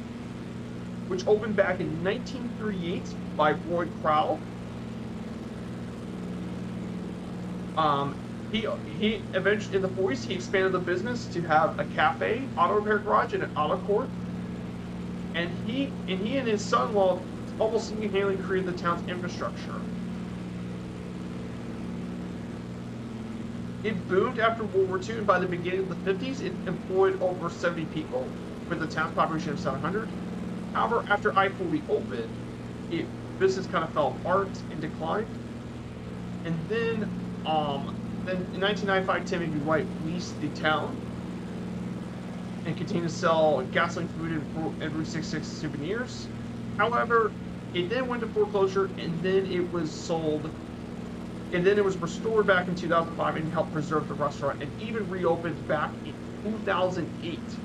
which opened back in 1938 by Roy Crowell. He eventually, in the 40s, he expanded the business to have a cafe, auto repair garage, and an auto court. And he and his son-in-law almost single-handedly created the town's infrastructure. It boomed after World War II, and by the beginning of the 50s, it employed over 70 people, with a town population of 700. However, after I-40 opened, business kind of fell apart and declined. And then in 1995, Timothy White leased the town and continued to sell gasoline, food, and Route 66 souvenirs. However, it then went to foreclosure, and then it was sold, and then it was restored back in 2005 and helped preserve the restaurant, and even reopened back in 2008.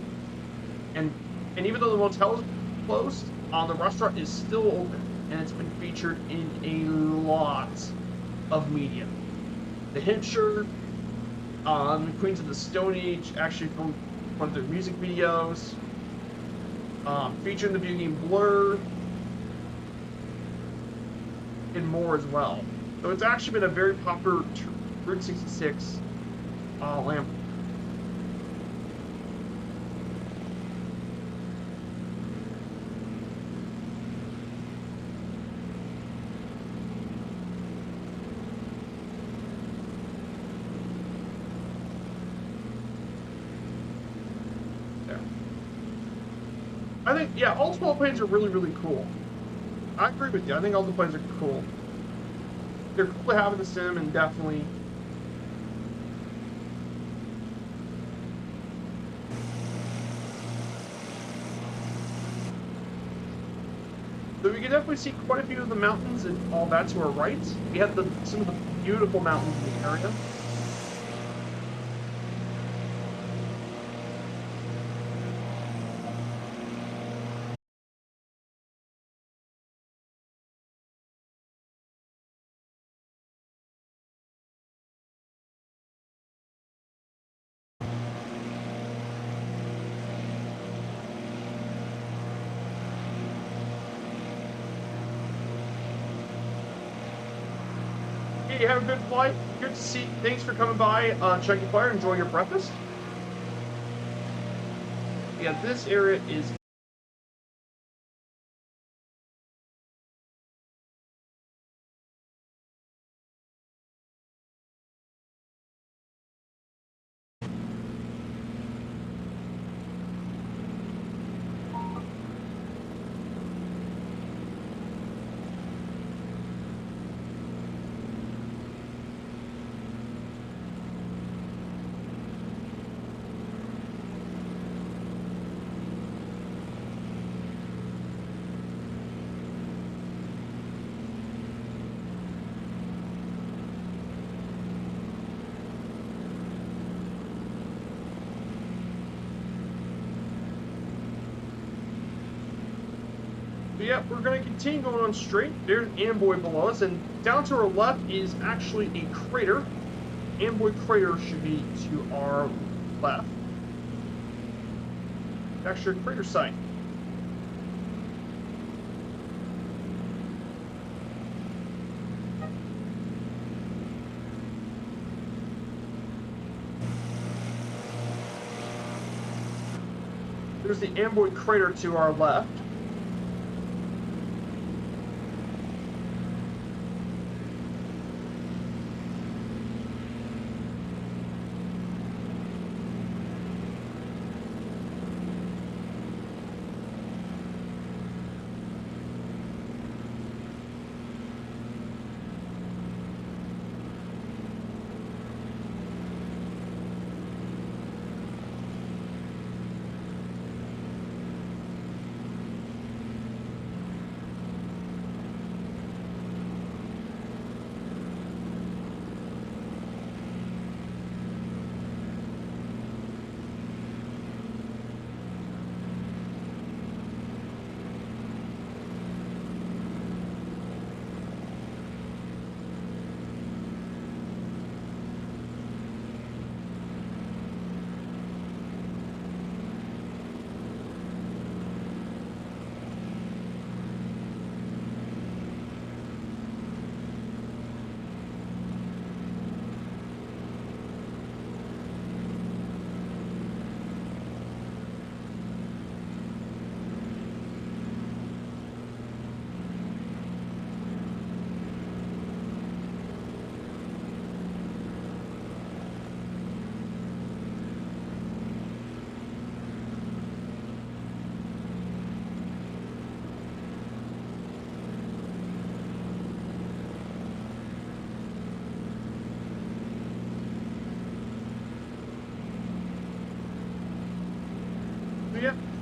And even though the motel is closed, the restaurant is still open, and it's been featured in a lot of media. The Hitcher, Queens of the Stone Age actually filmed one of their music videos, featuring the video game Blur, and more as well. So it's actually been a very popular Route 66 landmark. I think, yeah, all small planes are really, really cool. I agree with you. I think all the planes are cool. They're cool to have in the sim, and definitely. So we can definitely see quite a few of the mountains and all that to our right. We have some of the beautiful mountains in the area. Hey, have a good flight. Good to see you. Thanks for coming by, Chunky Flyer. Enjoy your breakfast. Yeah, this area is. Yeah, we're going to continue going on straight. There's Amboy below us, and down to our left is actually a crater. Amboy crater should be to our left. It's actually a crater site. There's the Amboy crater to our left.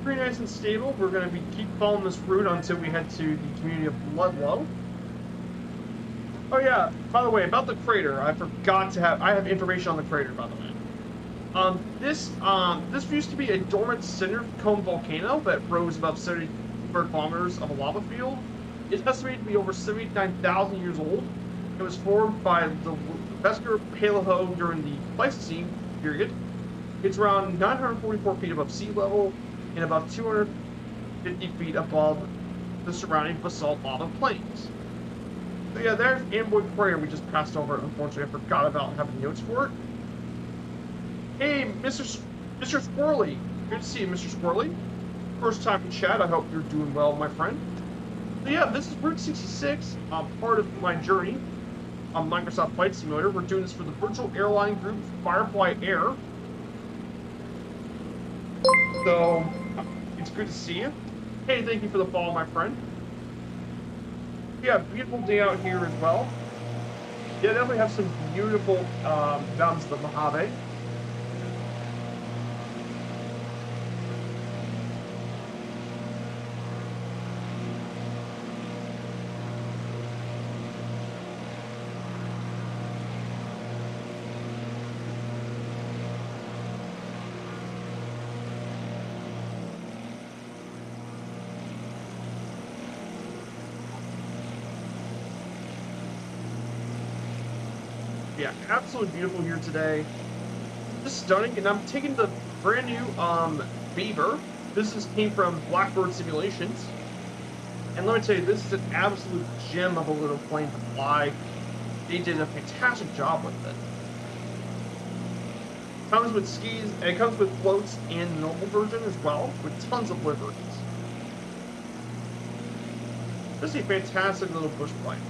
pretty nice and stable. We're going to keep following this route until we head to the community of Ludlow. Oh yeah, by the way, about the crater, I forgot to I have information on the crater, by the way. This used to be a dormant cinder cone volcano that rose above 70 square kilometers of a lava field. It's estimated to be over 79,000 years old. It was formed by the Vesker Paleoho during the Pleistocene period. It's around 944 feet above sea level and about 250 feet above the surrounding basalt lava plains. So yeah, there's Amboy Crater we just passed over. Unfortunately, I forgot about having notes for it. Hey, Mr. Squirrely. Good to see you, Mr. Squirrely. First time in chat. I hope you're doing well, my friend. So yeah, this is Route 66, part of my journey on Microsoft Flight Simulator. We're doing this for the virtual airline group Firefly Air. So, it's good to see you. Hey, thank you for the follow, my friend. Yeah, beautiful day out here as well. Yeah, definitely have some beautiful mountains of the Mojave. Yeah, absolutely beautiful here today. Just stunning, and I'm taking the brand new Beaver. This came from Blackbird Simulations, and let me tell you, this is an absolute gem of a little plane to fly. They did a fantastic job with it. Comes with skis, and it comes with floats and the normal version as well, with tons of liberties. This is a fantastic little bush plane.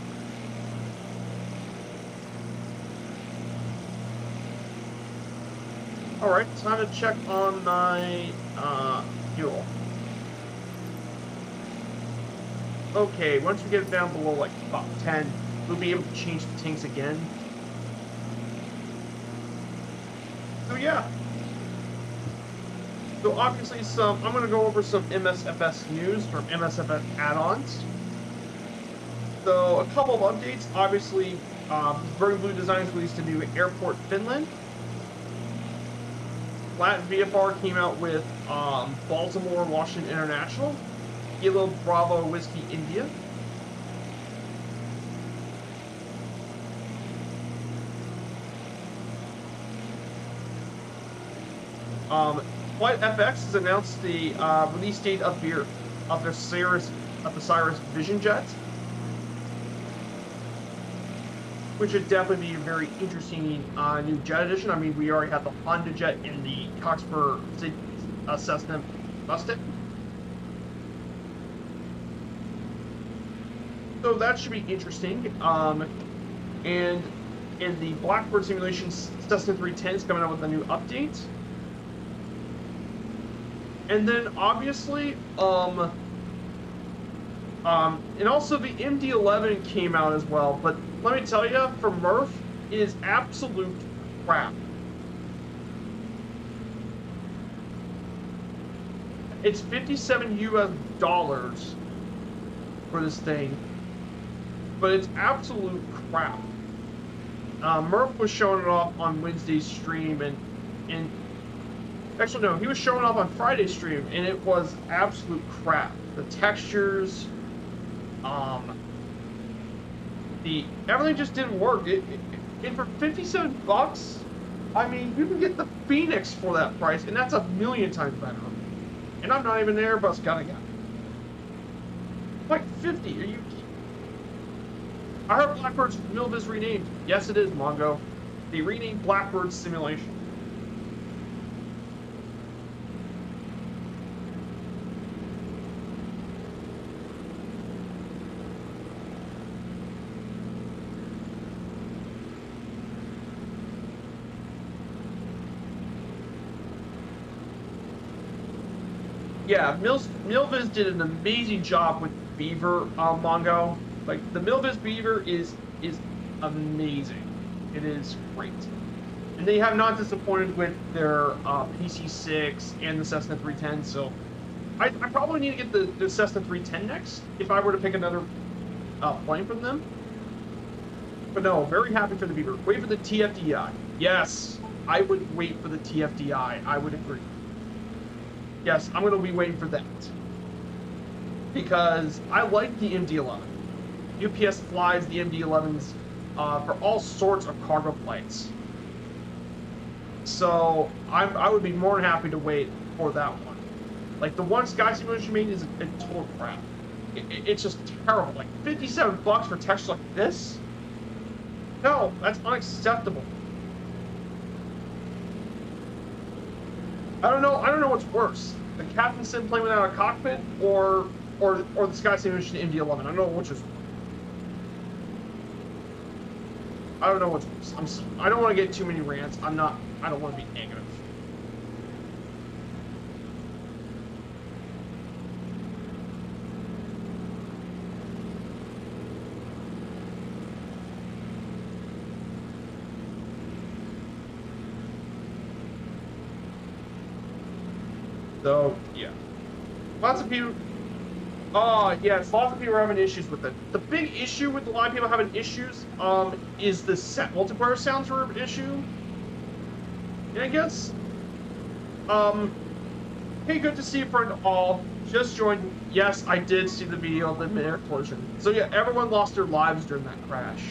Alright, time to check on my fuel. Okay, once we get it down below like about 10, we'll be able to change the tanks again. So yeah. So obviously I'm going to go over some MSFS news from MSFS add-ons. So a couple of updates. Obviously, Burning Blue Designs released a new Airport Finland. Latin VFR came out with Baltimore Washington International, Kilo Bravo Whiskey India. Flight FX has announced the release date of the Cirrus Vision Jet, which would definitely be a very interesting new jet edition. I mean, we already have the Honda jet in the Coxper Cessna Mustang. So that should be interesting. And in the Blackbird Simulation, Cessna 310 is coming out with a new update. And then obviously, and also the MD-11 came out as well, but let me tell you, for Murph, it is absolute crap. It's $57 US for this thing, but it's absolute crap. Murph was showing it off on Wednesday's stream, and actually no, he was showing it off on Friday's stream, and it was absolute crap. The textures, everything just didn't work. And for $57, I mean, you can get the Phoenix for that price, and that's a million times better. And I'm not even an Airbus kind of guy. Like 50, are you? I heard Blackbird's Milvis renamed. Yes, it is, Mongo. They renamed Blackbird Simulation. Yeah, Milvis did an amazing job with Beaver Mongo. Like, the Milvis Beaver is amazing. It is great. And they have not disappointed with their PC-6 and the Cessna 310, so I probably need to get the Cessna 310 next if I were to pick another plane from them. But no, very happy for the Beaver. Wait for the TFDI. Yes, I would wait for the TFDI. I would agree. Yes, I'm going to be waiting for that. Because I like the MD-11. UPS flies the MD-11s for all sorts of cargo flights. So I would be more than happy to wait for that one. Like the one Sky Simulation made is a total crap. It's just terrible. Like $57 for texture like this? No, that's unacceptable. I don't know what's worse. The Captain Sim plane without a cockpit or the Sky Simulation MD-11. I don't know which is worse. I don't know what's worse. I don't want to get too many rants. I don't want to be negative. So, yeah. Lots of people... Oh, yes, lots of people are having issues with it. The big issue with a lot of people having issues is the multiplayer sounds issue. And I guess... hey, good to see you, friend all. Just joined. Yes, I did see the video of the mid-air collision. So, yeah, everyone lost their lives during that crash.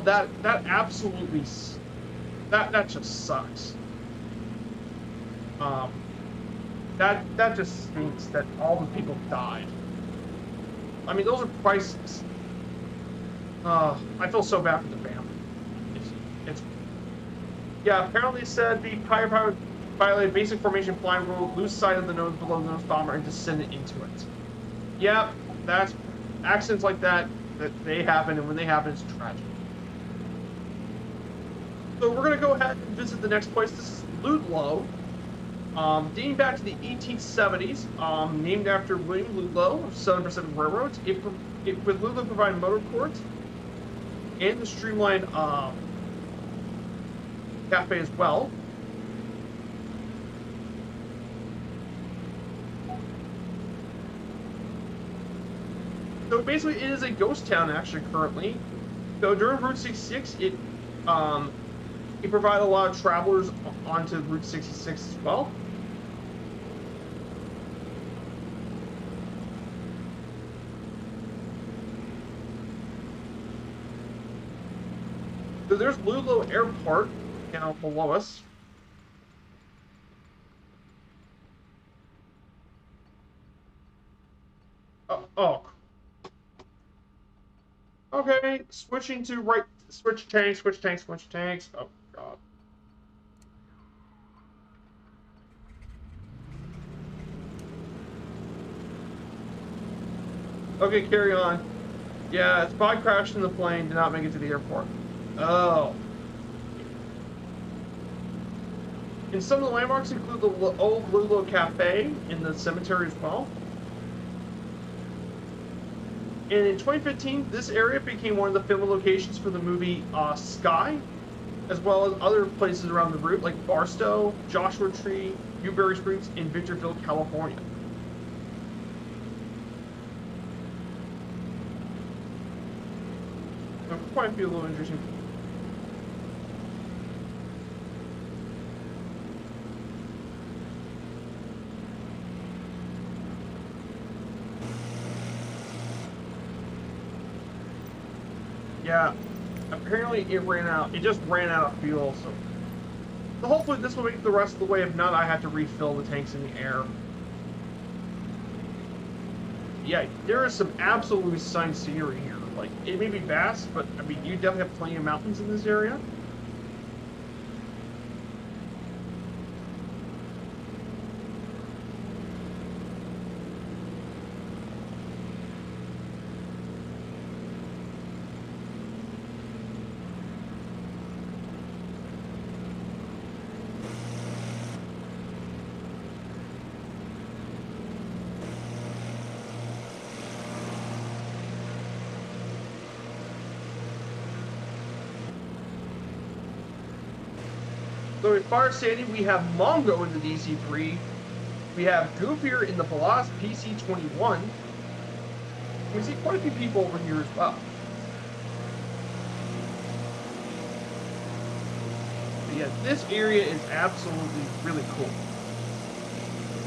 That absolutely... That just sucks. That just stinks that all the people died. I mean, those are priceless. I feel so bad for the family. It's yeah. Apparently, it said the pilot violated basic formation flying rule, lose sight of the nose below the nose bomber, and descended into it. Yep, that's accidents like that they happen, and when they happen, it's tragic. So we're gonna go ahead and visit the next place. This is Ludlow. Dating back to the 1870s, named after William Ludlow of Southern Pacific Railroad, with Ludlow providing motor court and the streamlined cafe as well. So basically, it is a ghost town actually currently. So during Route 66, it provided a lot of travelers onto Route 66 as well. So there's Ludlow Airport down below us. Oh. Okay, switching to right. Switch tanks. Oh, God. Okay, carry on. Yeah, it's probably crashed in the plane, did not make it to the airport. Oh. And some of the landmarks include the old Ludlow Cafe in the cemetery as well. And in 2015, this area became one of the filming locations for the movie Sky, as well as other places around the route like Barstow, Joshua Tree, Newberry Springs, and Victorville, California. So quite a few little interesting. Yeah, apparently it ran out. It just ran out of fuel, so hopefully this will make the rest of the way. If not, I have to refill the tanks in the air. Yeah, there is some absolutely stunning scenery here. Like, it may be vast, but I mean, you definitely have plenty of mountains in this area. So in Fire Sandy, we have Mongo in the DC3. We have Goofier in the Veloz PC21. We see quite a few people over here as well. But yeah, this area is absolutely really cool.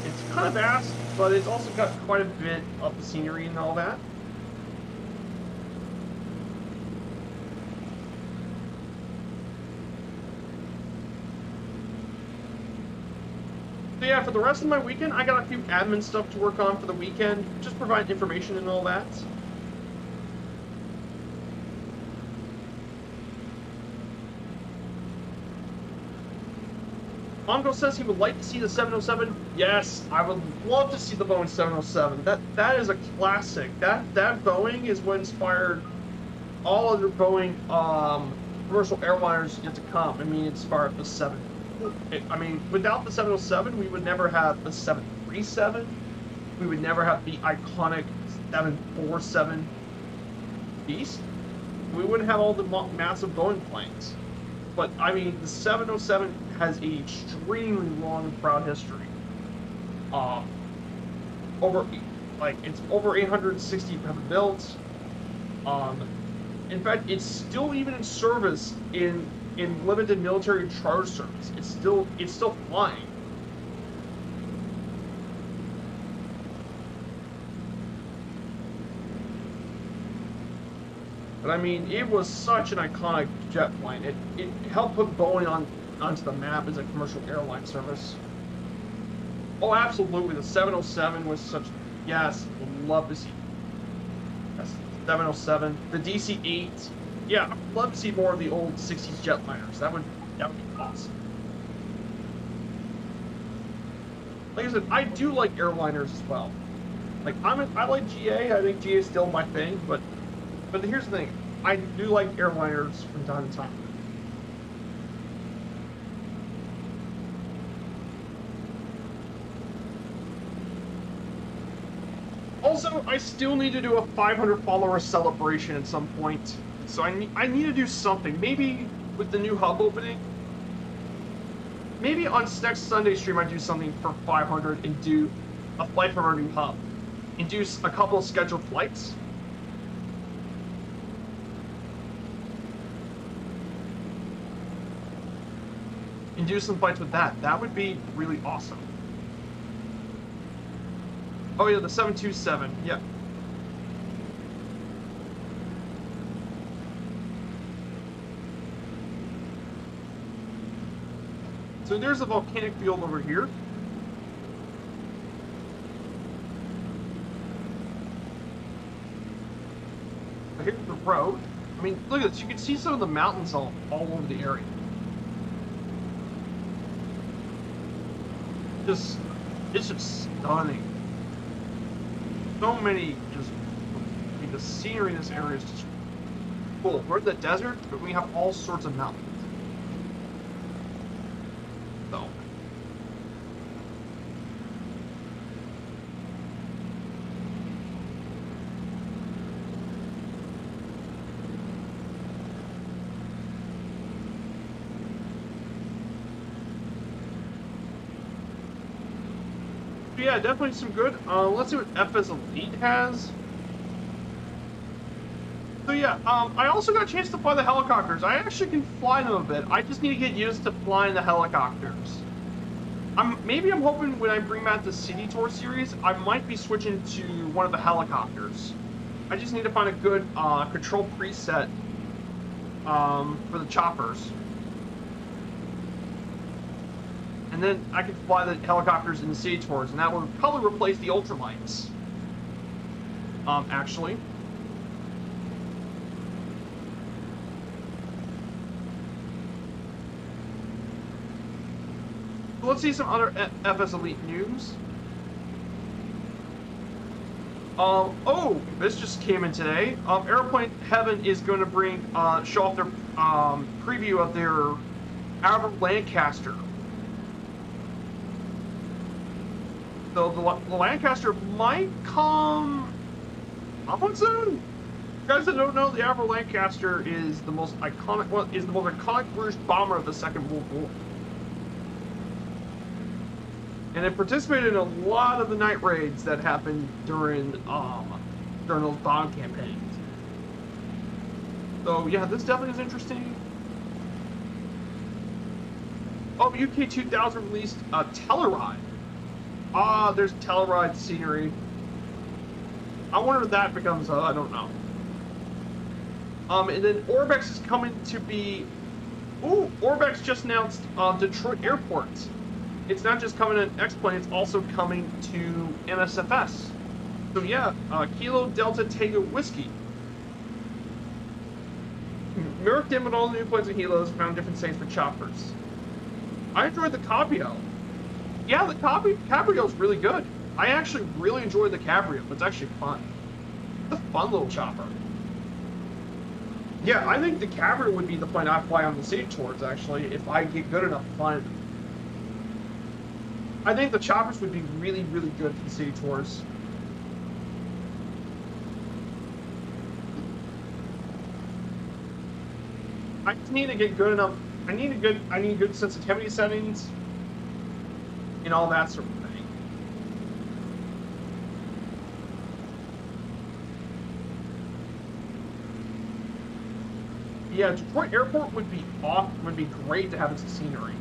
It's kind of vast, but it's also got quite a bit of the scenery and all that. So yeah, for the rest of my weekend, I got a few admin stuff to work on for the weekend, just provide information and all that. Mongo says he would like to see the 707. Yes, I would love to see the Boeing 707. That is a classic. That Boeing is what inspired all other Boeing commercial airliners yet to come. I mean, it inspired the 7. I mean, without the 707, we would never have the 737. We would never have the iconic 747 Beast. We wouldn't have all the massive Boeing planes. But, I mean, the 707 has an extremely long and proud history. It's over 860 have been built. In fact, it's still even in service in limited military charge service. It's still flying. But I mean, it was such an iconic jet plane. It helped put Boeing onto the map as a commercial airline service. Oh, absolutely. The 707 was such. Yes, would love to see. Yes, 707. The DC-8. Yeah, I'd love to see more of the old 60s jetliners. That would be awesome. Like I said, I do like airliners as well. Like I like GA. I think GA is still my thing, but here's the thing. I do like airliners from time to time. Also, I still need to do a 500 follower celebration at some point. So I need to do something. Maybe with the new hub opening. Maybe on next Sunday stream I do something for 500 and do a flight from our new hub. And do a couple of scheduled flights. And do some flights with that. That would be really awesome. Oh yeah, the 727. Yeah. So there's a volcanic field over here. Here's the road. I mean, look at this. You can see some of the mountains all over the area. It's just stunning. So many the scenery in this area is just cool. We're in the desert, but we have all sorts of mountains. So. Yeah, definitely some good. Let's see what FS Elite has. So yeah, I also got a chance to fly the helicopters. I actually can fly them a bit. I just need to get used to flying the helicopters. Maybe I'm hoping when I bring back the City Tour series, I might be switching to one of the helicopters. I just need to find a good control preset for the choppers. And then I could fly the helicopters in the City Tours, and that would probably replace the ultralights. Actually. So let's see some other FS Elite news. Oh, this just came in today. Airplane Heaven is going to show off their preview of their Avro Lancaster. So the Lancaster might come soon. You guys that don't know, the Avro Lancaster is the most iconic British bomber of the Second World War. And it participated in a lot of the night raids that happened during those bomb campaigns. So yeah, this definitely is interesting. Oh, UK 2000 released a Telluride. There's Telluride scenery. I wonder if that becomes I don't know. And then Orbex is coming to be. Ooh, Orbex just announced Detroit Airport. It's not just coming in X-Plane, it's also coming to NSFS. So yeah, Kilo Delta Tango Whiskey. Merrick demoed all the new planes and helos, found different states for choppers. I enjoyed the Cabrio. Yeah, the Cabrio's really good. I actually really enjoyed the Cabrio. It's actually fun. It's a fun little chopper. Yeah, I think the Cabrio would be the plane I fly on the city tours, actually, if I get good enough flying. I think the choppers would be really, really good for the city tours. I just need to get good enough. I need good sensitivity settings and all that sort of thing. Yeah, Detroit Airport would be great to have as a scenery.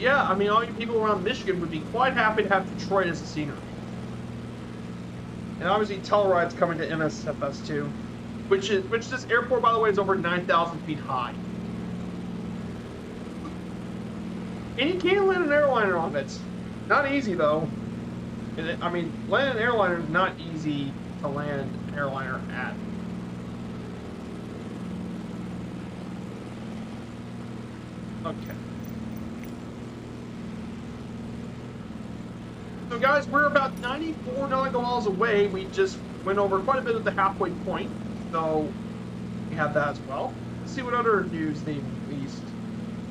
Yeah, I mean, all you people around Michigan would be quite happy to have Detroit as a scenery. And obviously, Telluride's coming to NSFS too, which this airport, by the way, is over 9,000 feet high. And you can't land an airliner on it. Not easy though. I mean, landing an airliner is not easy to land an airliner at. Okay. So guys, we're about 94 nautical miles away. We just went over quite a bit of the halfway point, so we have that as well. Let's see what other news they released.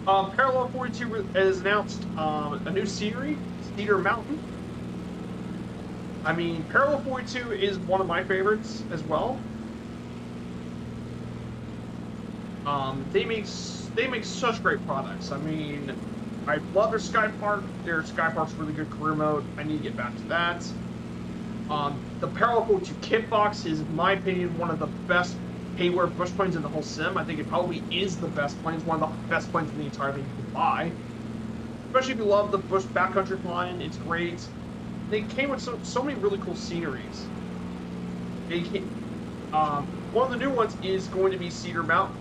Parallel 42 has announced a new scenery, Cedar Mountain. I mean, Parallel 42 is one of my favorites as well. They make such great products. I mean, I love their Sky Park. Their Sky Park's really good career mode. I need to get back to that. The Parallel 42 kit box is, in my opinion, one of the best payware bush planes in the whole sim. I think it probably is the best plane. It's one of the best planes in the entire thing you can buy. Especially if you love the bush backcountry flying, it's great. They came with so many really cool sceneries. One of the new ones is going to be Cedar Mountain.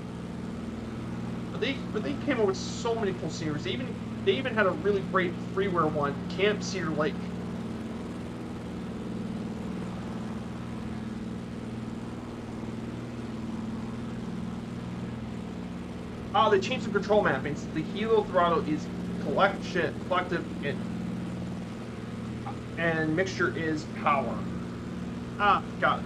But they came up with so many cool sceneries. They even had a really great freeware one, Camp Cedar Lake. They changed the control mappings. The helo throttle is collective, and mixture is power. Got it.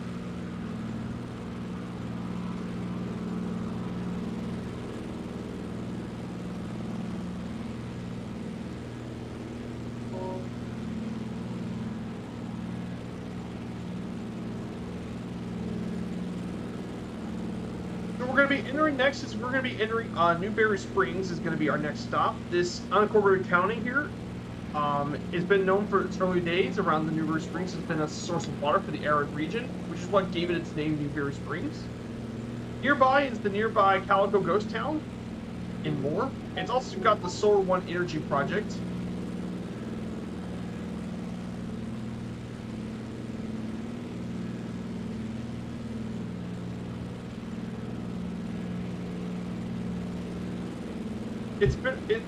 Next is we're going to be entering Newberry Springs is going to be our next stop. This unincorporated county here has been known for its early days around the Newberry Springs. Has been a source of water for the arid region, which is what gave it its name, Newberry Springs. Nearby is the nearby Calico Ghost Town and more. It's also got the Solar One Energy Project.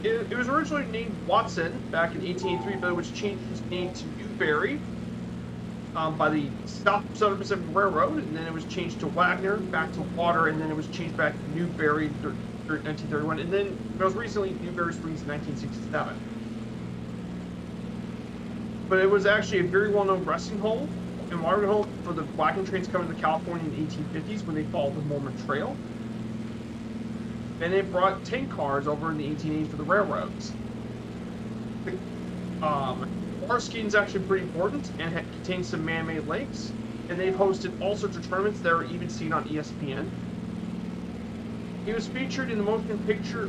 It was originally named Watson back in 1883, but it was changed its name to Newberry by the Southern Pacific Railroad, and then it was changed to Wagner, back to Water, and then it was changed back to Newberry during 1931, and then most recently Newberry Springs in 1967. But it was actually a very well-known resting hole and watering hole for the wagon trains coming to California in the 1850s when they followed the Mormon Trail. And it brought tank cars over in the 1880s for the railroads. Water skiing is actually pretty important and contains some man-made lakes. and they've hosted all sorts of tournaments that are even seen on ESPN. He was featured in the motion picture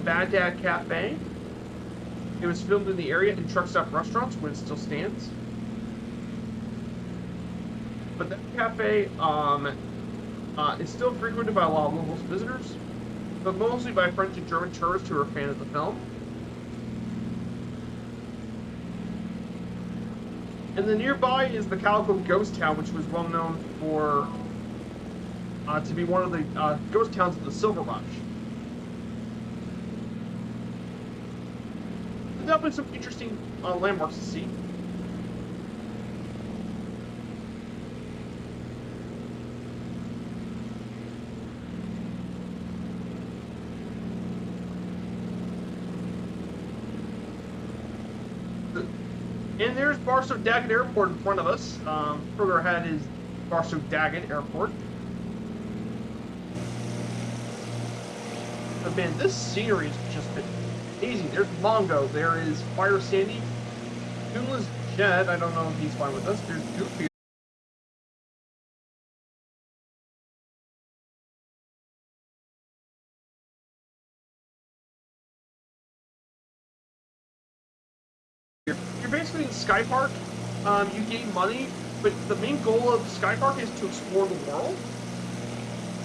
Bad Dad Cafe. It was filmed in the area in Truck Stop Restaurants, when it still stands. But that cafe is still frequented by a lot of local visitors, but mostly by French and German tourists who are a fan of the film. And then nearby is the Calico Ghost Town, which was well known for to be one of the ghost towns of the Silver Rush. There's definitely some interesting landmarks to see. And there's Barstow Daggett Airport in front of us. Further ahead is Barstow Daggett Airport. But man, this scenery has just been amazing. There's Mongo, there is Fire Sandy, Toonless Jed, I don't know if he's fine with us. There's Goofy. You're basically in Sky Park. You gain money, but the main goal of Sky Park is to explore the world.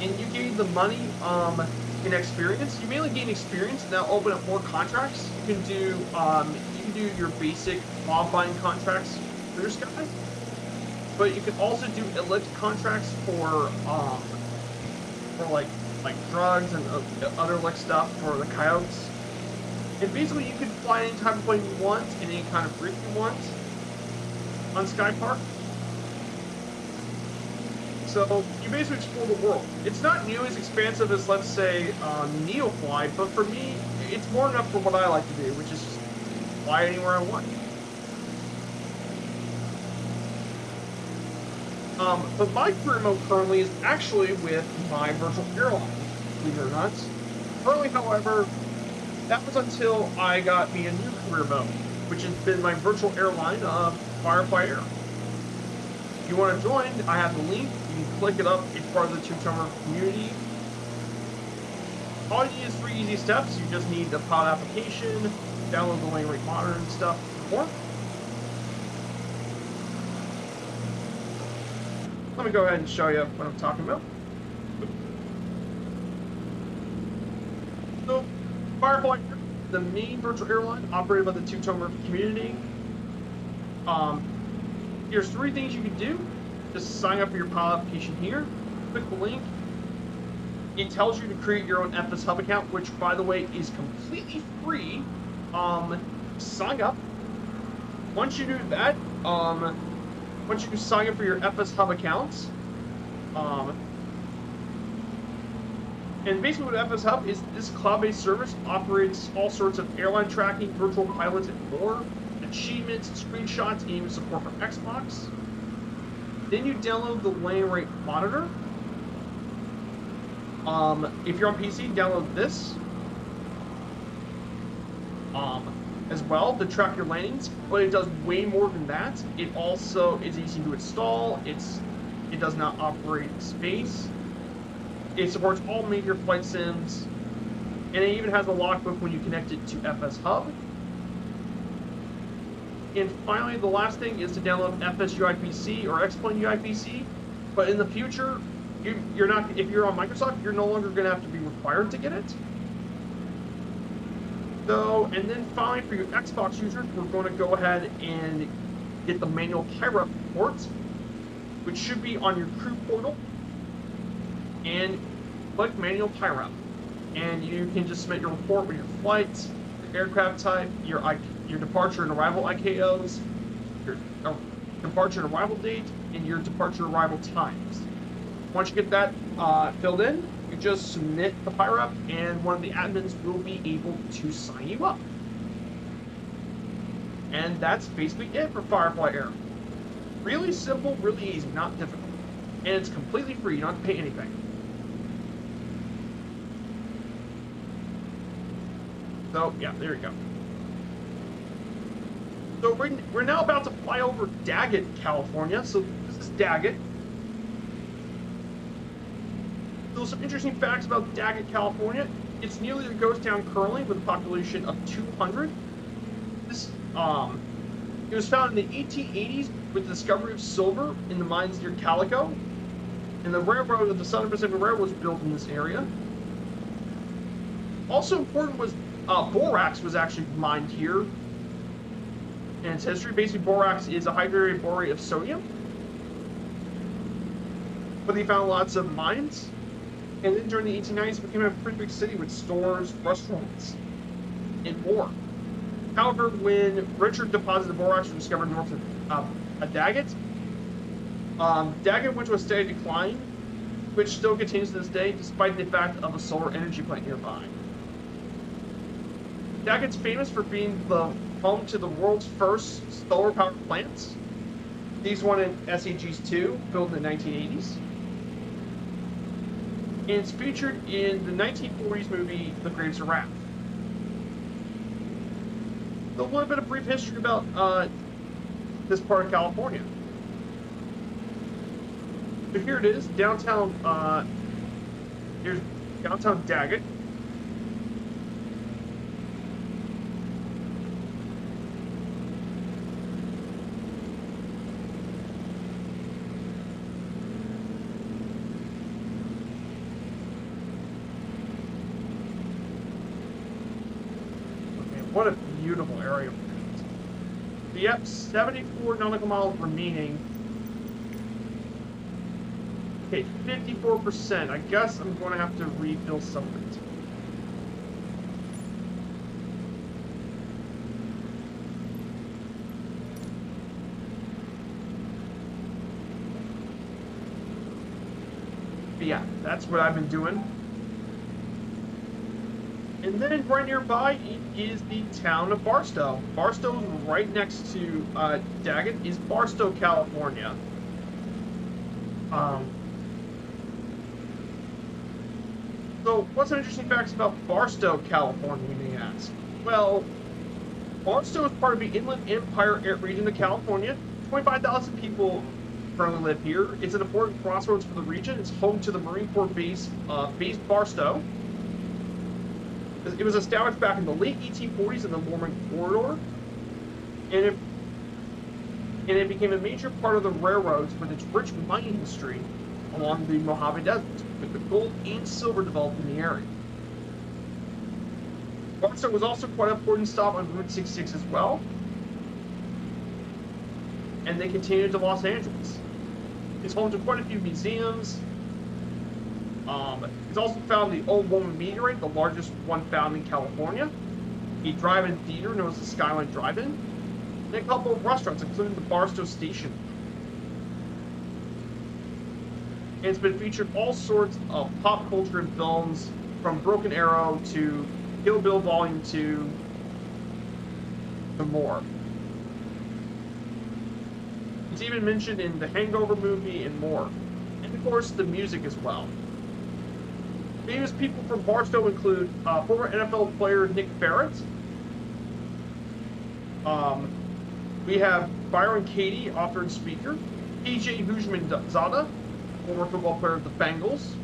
And you gain the money in experience. You mainly gain experience, and that'll open up more contracts. You can do your basic qualifying contracts for your Sky, but you can also do elite contracts for like drugs and other like stuff for the coyotes. And basically, you can fly any type of plane you want, in any kind of route you want on Sky Park. So you basically explore the world. It's not nearly as expansive as, let's say, Neofly, but for me, it's more enough for what I like to do, which is just fly anywhere I want. But my career mode currently is actually with my virtual airline, believe it or not. Currently, however, that was until I got me a new career mode, which has been my virtual airline of Firefly Air. If you want to join, I have the link. You can click it up. It's part of the two-toner community. All you need is 3 easy steps. You just need the pod application, download the lane rate monitor and stuff, and more. Let me go ahead and show you what I'm talking about. So, Firefly, the main virtual airline operated by the two-toner community. There's 3 things you can do. Just sign up for your pod application here. Click the link. It tells you to create your own FS Hub account, which, by the way, is completely free. Sign up. Once you do that, once you sign up for your FS Hub accounts, and basically what FS Hub is, this cloud-based service operates all sorts of airline tracking, virtual pilots, and more, achievements, screenshots, and even support for Xbox. Then you download the lane rate monitor. If you're on PC, download this as well to track your landings, but it does way more than that. It also is easy to install. It does not operate in space. It supports all major flight sims, and it even has a logbook when you connect it to FS Hub. And finally, the last thing is to download FS UIPC or X-Plane UIPC. But in the future, you're not. If you're on Microsoft, you're no longer going to have to be required to get it. So, and then finally, for your Xbox users, we're going to go ahead and get the manual pilot report, which should be on your crew portal. And click manual pilot, and you can just submit your report with your flight, your aircraft type, your departure and arrival IKOs, your departure and arrival date, and your departure arrival times. Once you get that filled in, you just submit the PIREP, and one of the admins will be able to sign you up. And that's basically it for Firefly Air. Really simple, really easy, not difficult. And it's completely free, you don't have to pay anything. So, yeah, there you go. So we're now about to fly over Daggett, California. So this is Daggett. So some interesting facts about Daggett, California. It's nearly a ghost town currently with a population of 200. This It was founded in the 1880s with the discovery of silver in the mines near Calico, and the railroad, the Southern Pacific Railroad, was built in this area. Also important was borax was actually mined here in its history. Basically, borax is a hydrated borate of sodium, but they found lots of mines. And then during the 1890s, it became a pretty big city with stores, restaurants, and more. However, when Richard deposits of borax was discovered north of Daggett, Daggett went to a steady decline, which still continues to this day, despite the fact of a solar energy plant nearby. Daggett's famous for being the home to the world's first solar power plants. These one in SEGs2, built in the 1980s. And it's featured in the 1940s movie The Great Giraffe. A little bit of brief history about this part of California. So here it is, downtown. Here's downtown Daggett. What a beautiful area. But yep, 74 nautical miles remaining. Okay, 54%. I guess I'm going to have to refill some of it. But yeah, that's what I've been doing. And then right nearby is the town of Barstow. Barstow is right next to Daggett, is Barstow, California. So what's some interesting facts about Barstow, California, you may ask? Well, Barstow is part of the Inland Empire region of California. 25,000 people currently live here. It's an important crossroads for the region. It's home to the Marine Corps base, Barstow. It was established back in the late 1840s in the Mormon Corridor, and it became a major part of the railroads with its rich mining history along the Mojave Desert, with the gold and silver developed in the area. Barstow was also quite an important stop on Route 66 as well, and they continued to Los Angeles. It's home to quite a few museums. It's also found the Old Woman Meteorite, the largest one found in California, a drive-in theater known as the Skyline Drive-In, and a couple of restaurants, including the Barstow Station. And it's been featured all sorts of pop culture and films, from Broken Arrow to Kill Bill Volume 2 to more. It's even mentioned in the Hangover movie and more. And of course, the music as well. Famous people from Barstow include former NFL player Nick Barrett. We have Byron Katie, author and speaker. P.J. Houshmandzadeh, former football player of the Bengals.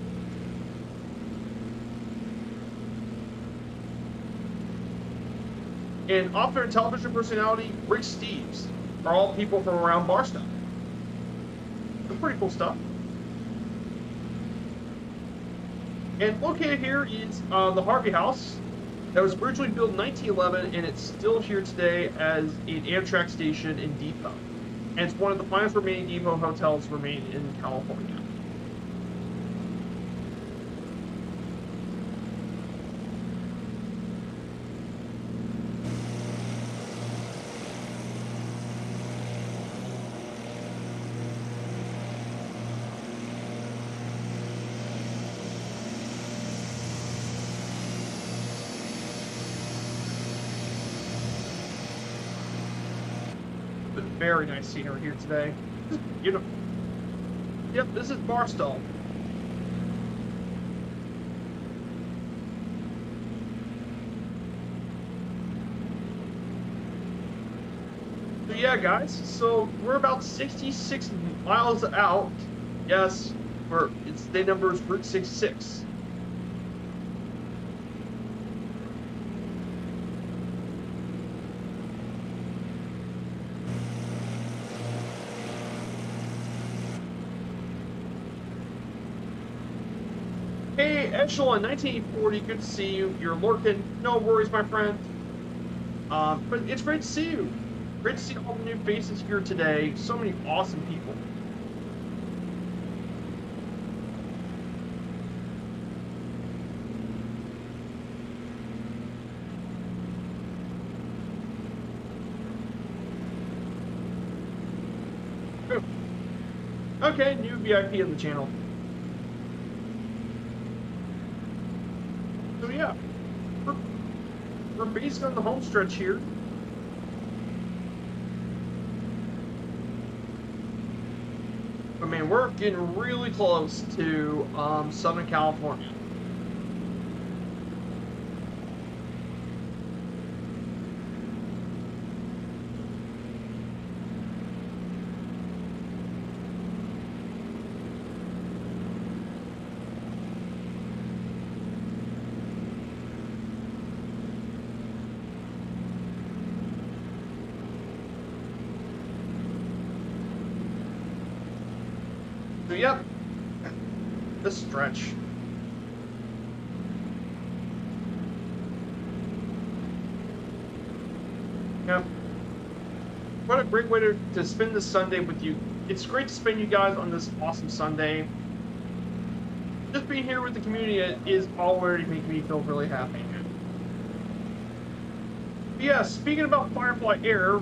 And author and television personality Rick Steves are all people from around Barstow. That's pretty cool stuff. And located here is the Harvey House that was originally built in 1911, and it's still here today as an Amtrak station and depot. And it's one of the finest remaining depot hotels remaining in California. Very nice scenery here today. Beautiful. Yep, this is Barstow. So yeah, guys, so we're about 66 miles out. Yes, Where its day number is Route 66. Hey, Echelon 1940, good to see you. You're lurking. No worries, my friend. But it's great to see you. Great to see all the new faces here today. So many awesome people. Okay, new VIP on the channel. So yeah, we're based on the home stretch here. But man, we're getting really close to Southern California. So yep, this stretch. Yep. What a great way to spend this Sunday with you. It's great to spend you guys on this awesome Sunday. Just being here with the community is already making me feel really happy. But yeah, speaking about Firefly Air,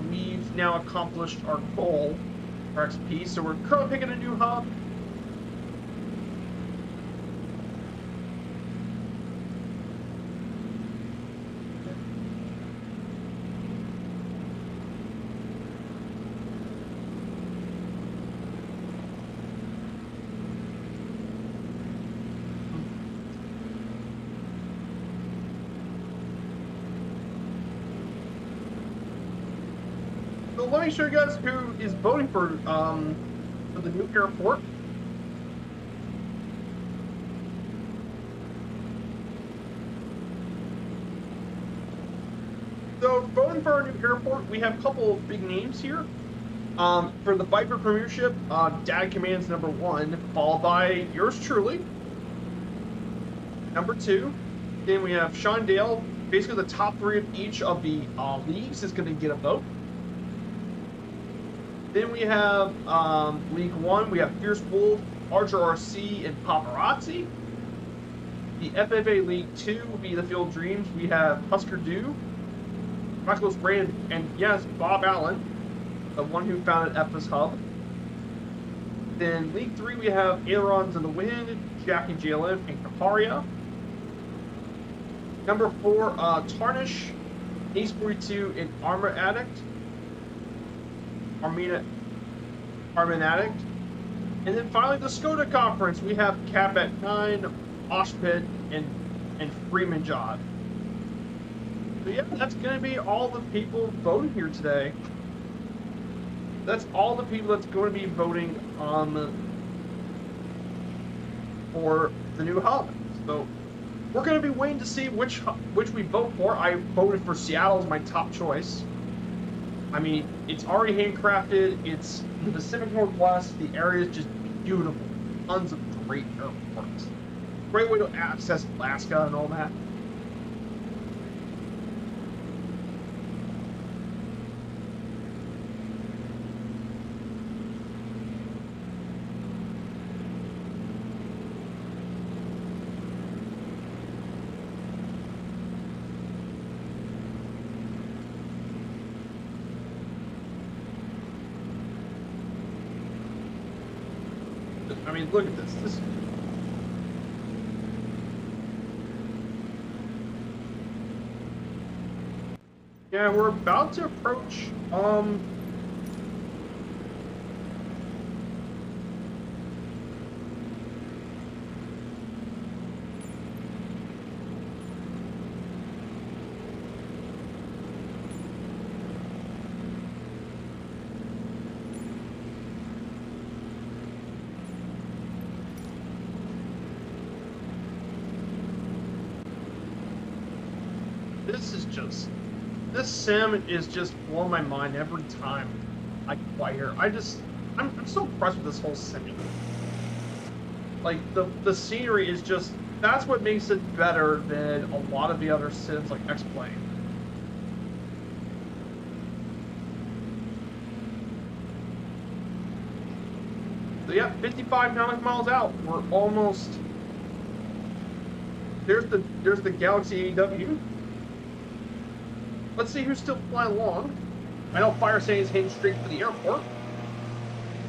we've now accomplished our goal for XP, so we're currently picking a new hub. So let me show you guys who is voting for the new airport. So voting for our new airport, we have a couple of big names here. For the Viper Premiership, Dad Commands #1, followed by yours truly, #2. Then we have Sean Dale. Basically, the top 3 of each of the leagues is going to get a vote. Then we have League 1, we have Fierce Wolf, Archer RC, and Paparazzi. The FFA League 2 will be the Field Dreams. We have Husker Du, Michael's Brand, and yes, Bob Allen, the one who founded FS Hub. Then League 3, we have Ailerons in the Wind, Jackie JLM, and Caparia. #4, Tarnish, Ace 42, and Armor Addict. Armin Addict. And then finally the Skoda Conference. We have Cap at 9, Oshpit, and Freeman Jod. So yeah, that's gonna be all the people voting here today. That's all the people that's going to be voting for the new hub. So we're gonna be waiting to see which we vote for. I voted for Seattle as my top choice. I mean, it's already handcrafted, it's the Pacific Northwest, the area is just beautiful. Tons of great airports. Great way to access Alaska and all that. I mean, look at this. Yeah, we're about to approach, This sim is just blowing my mind every time I play here. I'm so impressed with this whole sim. Like the scenery is just, that's what makes it better than a lot of the other sims like X-Plane. So yeah, 55 nautical miles out. We're almost. There's the Galaxy AEW. Let's see who's still flying along. I know Fire saying is heading straight for the airport,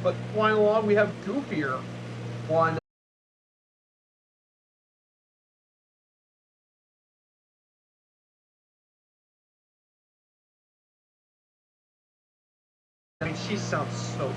but flying along we have Goofier on. I mean, she sounds so.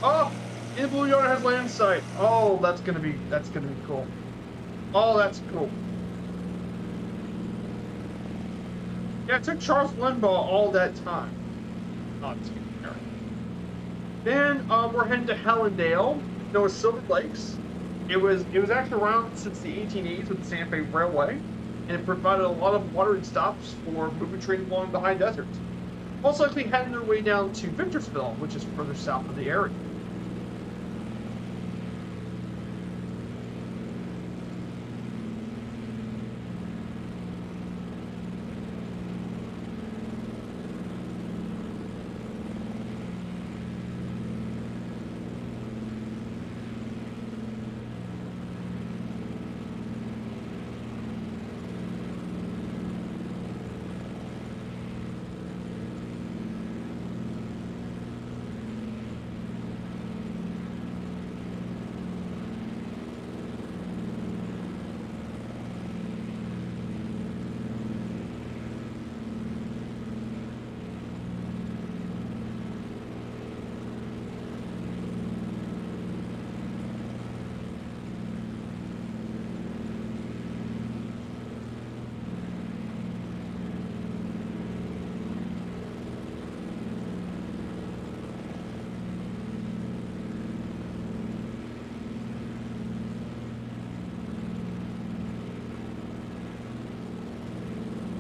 Oh, the Blue Yard has land sight. Oh, that's gonna be cool. Oh, that's cool. Yeah, it took Charles Limbaugh all that time. Oh, it's good. Then we're heading to Hellendale, known as Silver Lakes. It was actually around since the 1880s with the Santa Fe Railway, and it provided a lot of watering stops for moving trains along the high desert. Most likely heading their way down to Victorsville, which is further south of the area.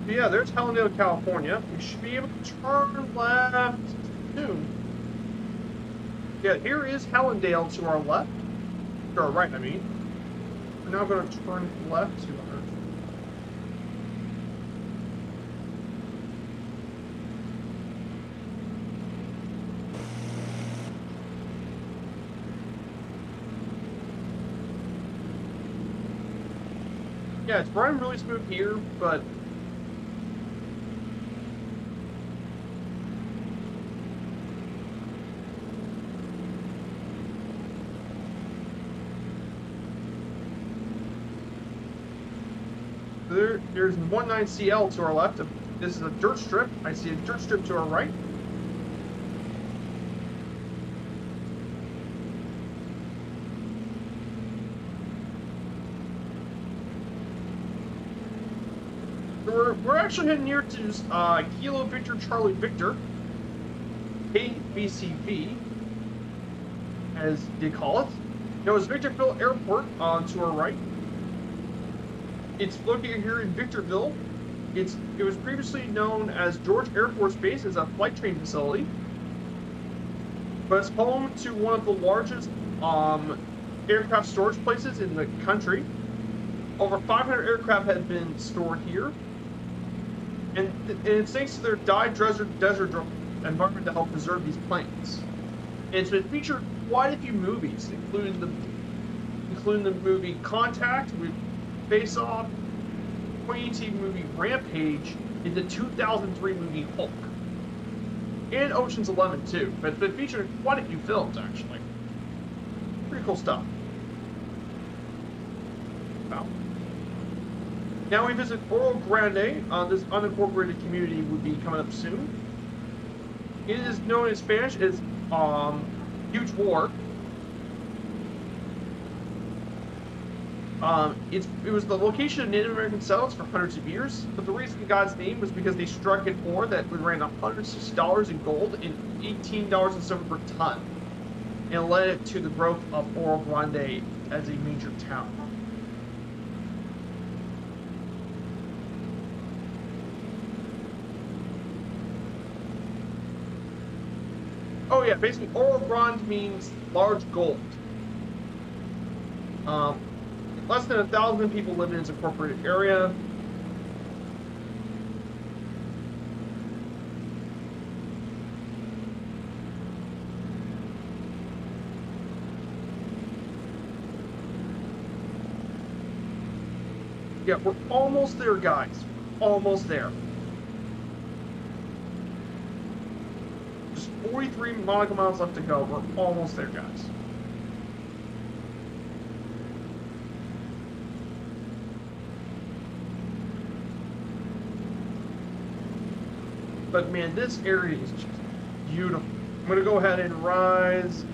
Yeah, there's Hellendale, California. We should be able to turn left soon. Yeah, here is Hellendale to our left. To our right, I mean. We're now going to turn left to our. Yeah, it's running really smooth here, but there's 19CL to our left. This is a dirt strip. I see a dirt strip to our right. So we're actually heading near to Kilo Victor Charlie Victor, KVCV, as they call it. Now, it's Victorville Airport to our right. It's located here in Victorville. It was previously known as George Air Force Base as a flight training facility, but it's home to one of the largest aircraft storage places in the country. Over 500 aircraft have been stored here, and it's thanks to their dyed desert environment to help preserve these planes. And it's been featured in quite a few movies, including the movie Contact with Face Off, 2018 movie Rampage, and the 2003 movie Hulk, and Ocean's 11 too. But it's been featured in quite a few films actually. Pretty cool stuff. Wow. Now we visit Oro Grande. This unincorporated community would be coming up soon. It is known in Spanish as Huge War. It was the location of Native American settlers for hundreds of years, but the reason it got its name was because they struck an ore that ran $160 in gold and $18 in silver per ton, and led it to the growth of Oro Grande as a major town. Oh yeah, basically Oro Grande means large gold. Um, Less than 1,000 people live in its incorporated area. Yeah, we're almost there, guys. Almost there. Just 43 nautical miles left to go. We're almost there, guys. But man, this area is just beautiful. I'm gonna go ahead and rise.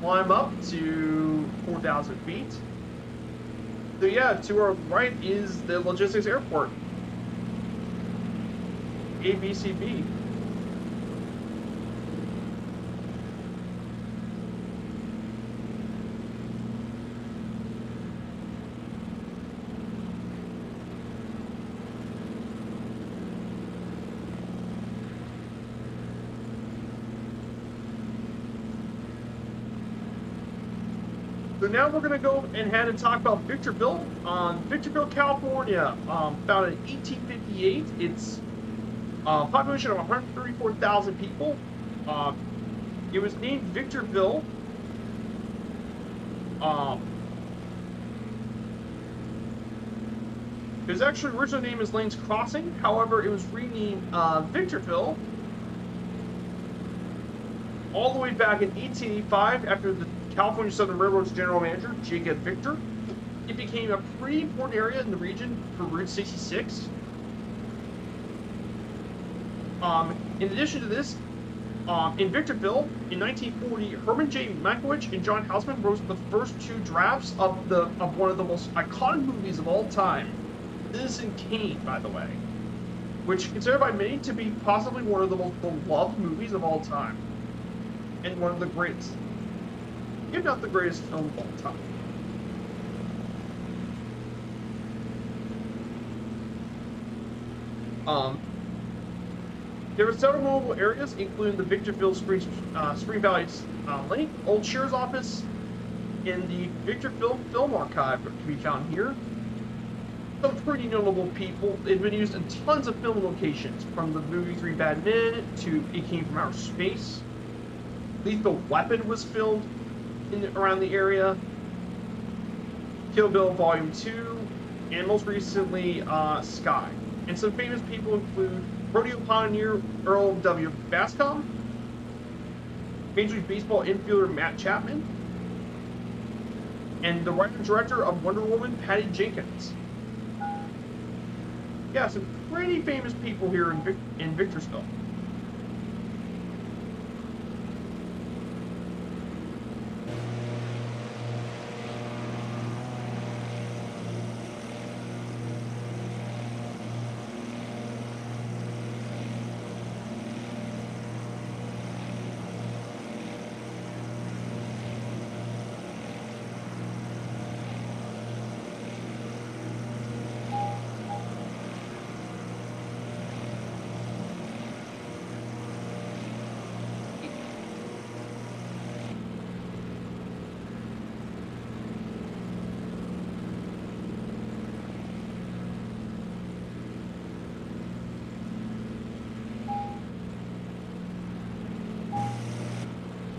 Climb up to 4,000 feet. So yeah, to our right is the logistics airport, ABCB. So now we're going to go ahead and talk about Victorville. Victorville, California, founded in 1858. It's a population of 134,000 people. It was named Victorville. Its actually original name is Lane's Crossing. However, it was renamed Victorville all the way back in 1885 after the California Southern Railroad's general manager, Jacob Victor. It became a pretty important area in the region for Route 66. In addition to this, in Victorville, in 1940, Herman J. Mankiewicz and John Houseman wrote the first two drafts of one of the most iconic movies of all time, Citizen Kane, by the way, which is considered by many to be possibly one of the most beloved movies of all time, and one of the greatest, if not the greatest film of all time. There were several notable areas, including the Victorville Spring Valley Lake, Old Sheriff's Office, and the Victorville Film Archive can be found here. Some pretty notable people. It's been used in tons of film locations, from the movie Three Bad Men to It Came from Outer Space. Lethal Weapon was filmed around the area. Kill Bill Volume 2, and most recently, Sky. And some famous people include rodeo pioneer Earl W. Bascom, Major League Baseball infielder Matt Chapman, and the writer and director of Wonder Woman, Patty Jenkins. Yeah, some pretty famous people here in Victorsville.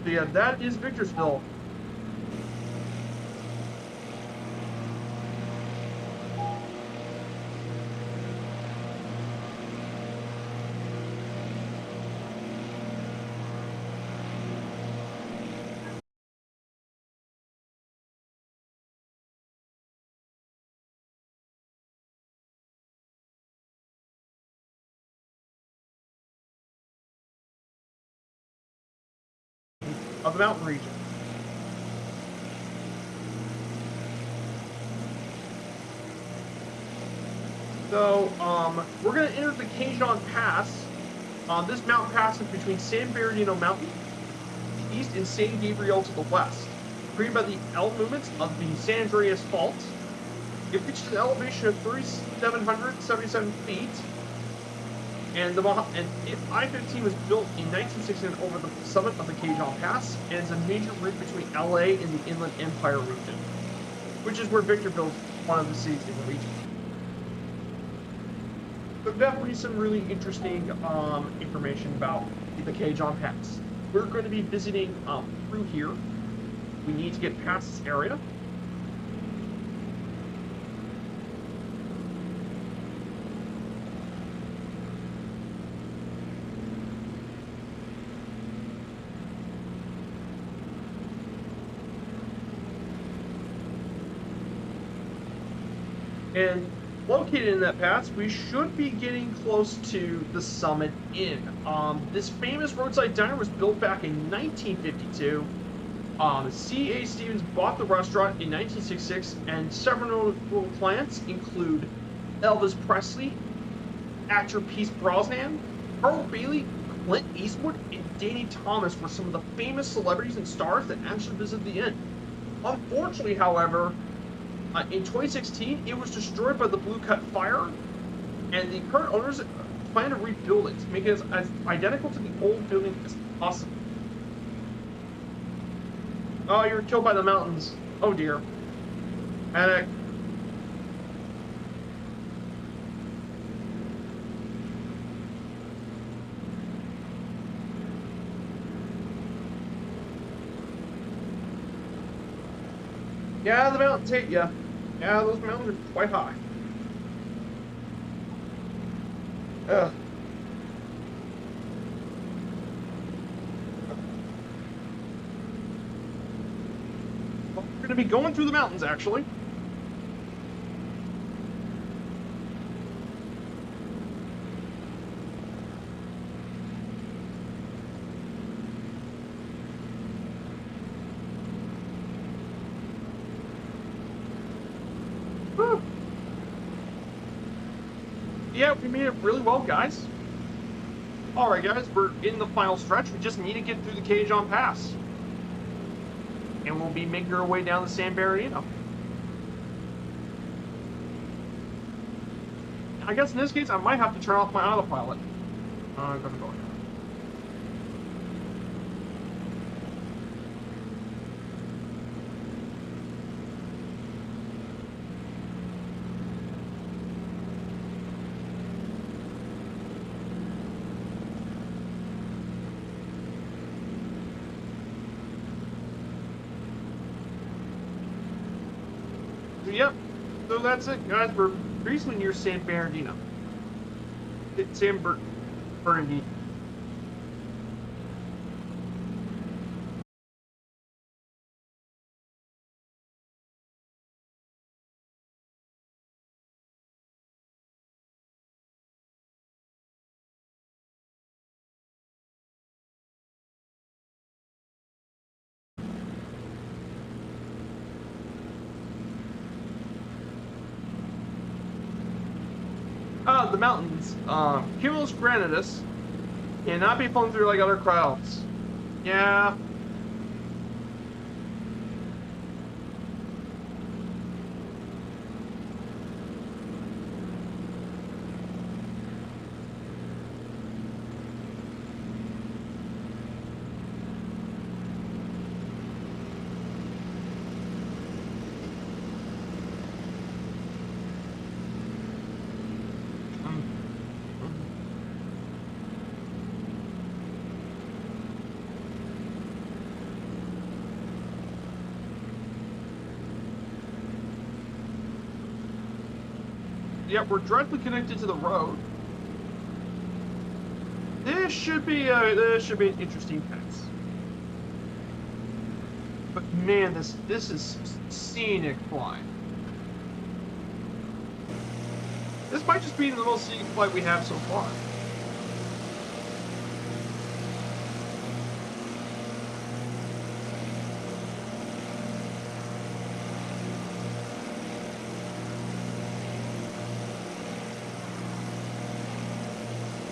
So yeah, that is Victorsville. of the mountain region. So, we're going to enter the Kingman Pass. This mountain pass is between San Bernardino Mountain to the east and San Gabriel to the west, created by the L movements of the San Andreas Fault. It reaches an elevation of 3,777 feet, and I-15 was built in 1969 over the summit of the Kingman Pass, and is a major route between LA and the Inland Empire region, which is where Victor built one of the cities in the region. So definitely some really interesting information about the Kingman Pass. We're going to be visiting through here. We need to get past this area. And located in that pass, we should be getting close to the Summit Inn. This famous roadside diner was built back in 1952. C.A. Stevens bought the restaurant in 1966, and several notable clients include Elvis Presley, actor Pierce Brosnan, Carl Bailey, Clint Eastwood, and Danny Thomas were some of the famous celebrities and stars that actually visited the inn. Unfortunately, however, in 2016, it was destroyed by the Blue Cut fire, and the current owners plan to rebuild it to make it as identical to the old building as possible. Oh, you were killed by the mountains. Oh dear. Panic. Yeah, the mountains hate you. Yeah, those mountains are quite high. Ugh. Well, we're going to be going through the mountains, actually. Yeah, we made it really well, guys. Alright, guys, we're in the final stretch. We just need to get through the Kingman Pass. And we'll be making our way down to San Bernardino. I guess in this case, I might have to turn off my autopilot. I'm gonna go here. Yep, so that's it, guys. We're recently near San Bernardino. Bernardino. The mountains. Cumulus granitus cannot be flown through like other clouds. Yeah. Yep, we're directly connected to the road. This should be an interesting pass. But man, this is scenic flying. This might just be the most scenic flight we have so far.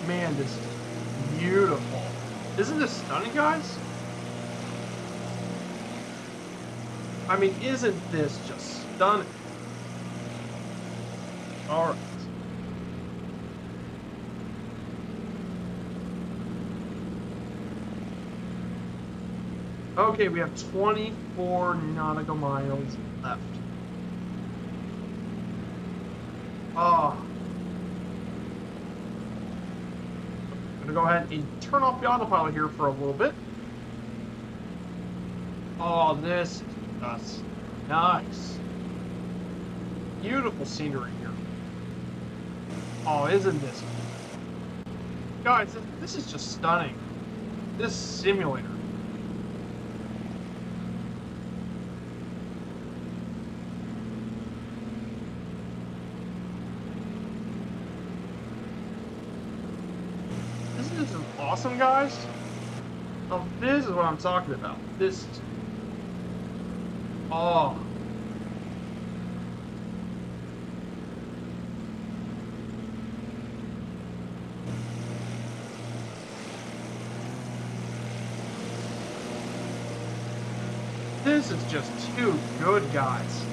Man, this is beautiful. Isn't this stunning, guys? I mean, isn't this just stunning? All right. Okay, we have 24 nautical miles left. Oh. I'm gonna go ahead and turn off the autopilot here for a little bit. Oh, this is just nice. Beautiful scenery here. Oh, isn't this? Guys, this is just stunning. This simulator. Isn't this awesome, guys? Oh, this is what I'm talking about. This is... Oh. This is just too good, guys.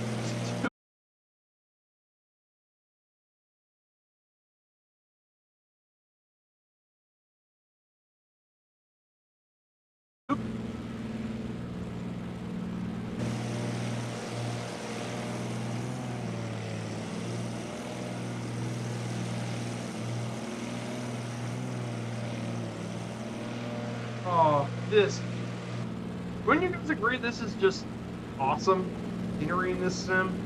Oh, this... Wouldn't you guys agree this is just awesome scenery in this sim?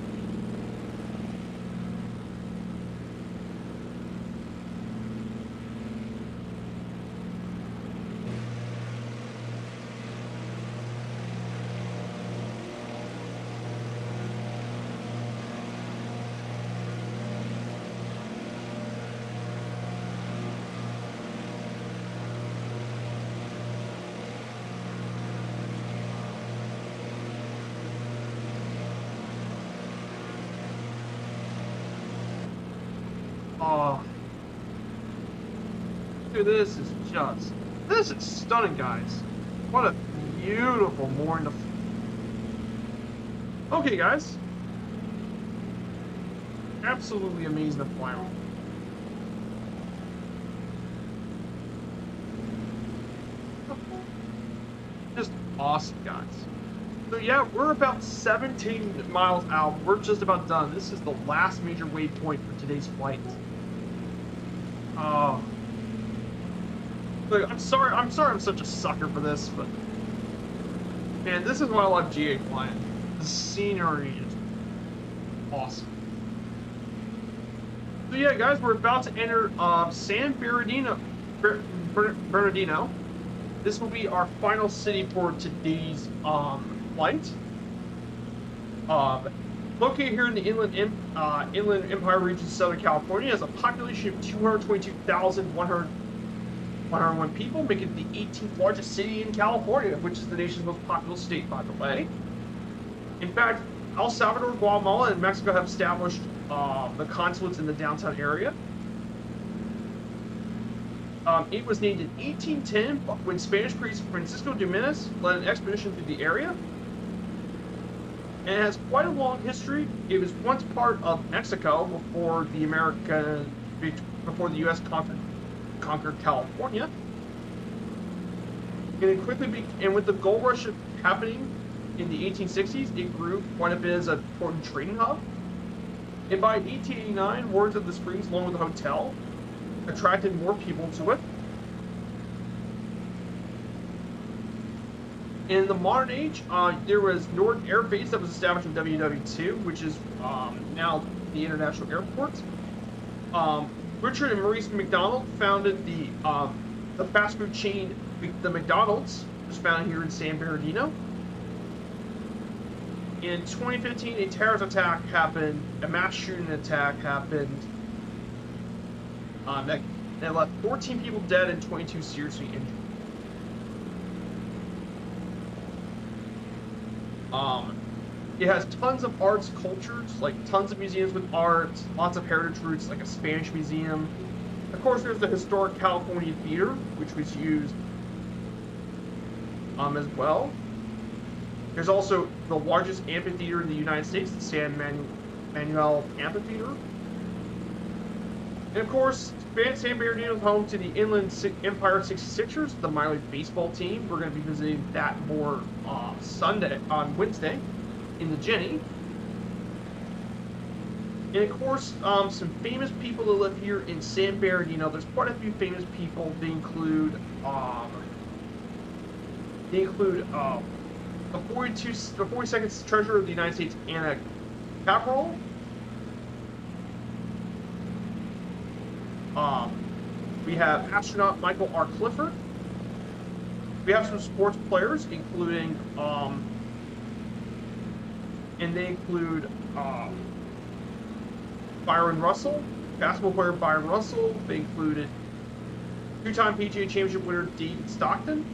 Oh, dude, this is stunning, guys. What a beautiful morning. Okay, guys. Absolutely amazing to fly on. Just awesome, guys. So yeah, we're about 17 miles out. We're just about done. This is the last major waypoint for today's flight. Look, I'm sorry I'm such a sucker for this, but man, this is why I love GA flying. The scenery is awesome. So yeah, guys, we're about to enter San Bernardino. This will be our final city for today's flight. Located here in the Inland Empire region of Southern California, has a population of 222,101 people, making it the 18th largest city in California, which is the nation's most populous state, by the way. In fact, El Salvador, Guatemala, and Mexico have established the consulates in the downtown area. It was named in 1810 when Spanish priest Francisco de Minas led an expedition through the area. And it has quite a long history. It was once part of Mexico before the U.S. conquered California. And it quickly and with the gold rush happening in the 1860s, it grew quite a bit as an important trading hub. And by 1889, Wards of the Springs, along with the hotel, attracted more people to it. In the modern age, there was Newark Air Base that was established in WW2, which is now the International Airport. Richard and Maurice McDonald founded the fast food chain, the McDonald's, which was founded here in San Bernardino. In 2015, a terrorist attack happened, a mass shooting attack happened that left 14 people dead and 22 seriously injured. It has tons of arts, cultures, like tons of museums with art, lots of heritage roots, like a Spanish museum, Of course, there's the historic California Theater, which was used as well. There's also the largest amphitheater in the United States, the Manuel Amphitheater. And of course, San Bernardino is home to the Inland Empire 66ers, the minor league baseball team. We're going to be visiting that more on Wednesday in the Jenny. And of course, some famous people that live here in San Bernardino. There's quite a few famous people. They include the 42nd Treasurer of the United States, Anna Caparol. We have astronaut Michael R. Clifford. We have some sports players, including, and they include Byron Russell, basketball player Byron Russell. They included two-time PGA Championship winner David Stockton.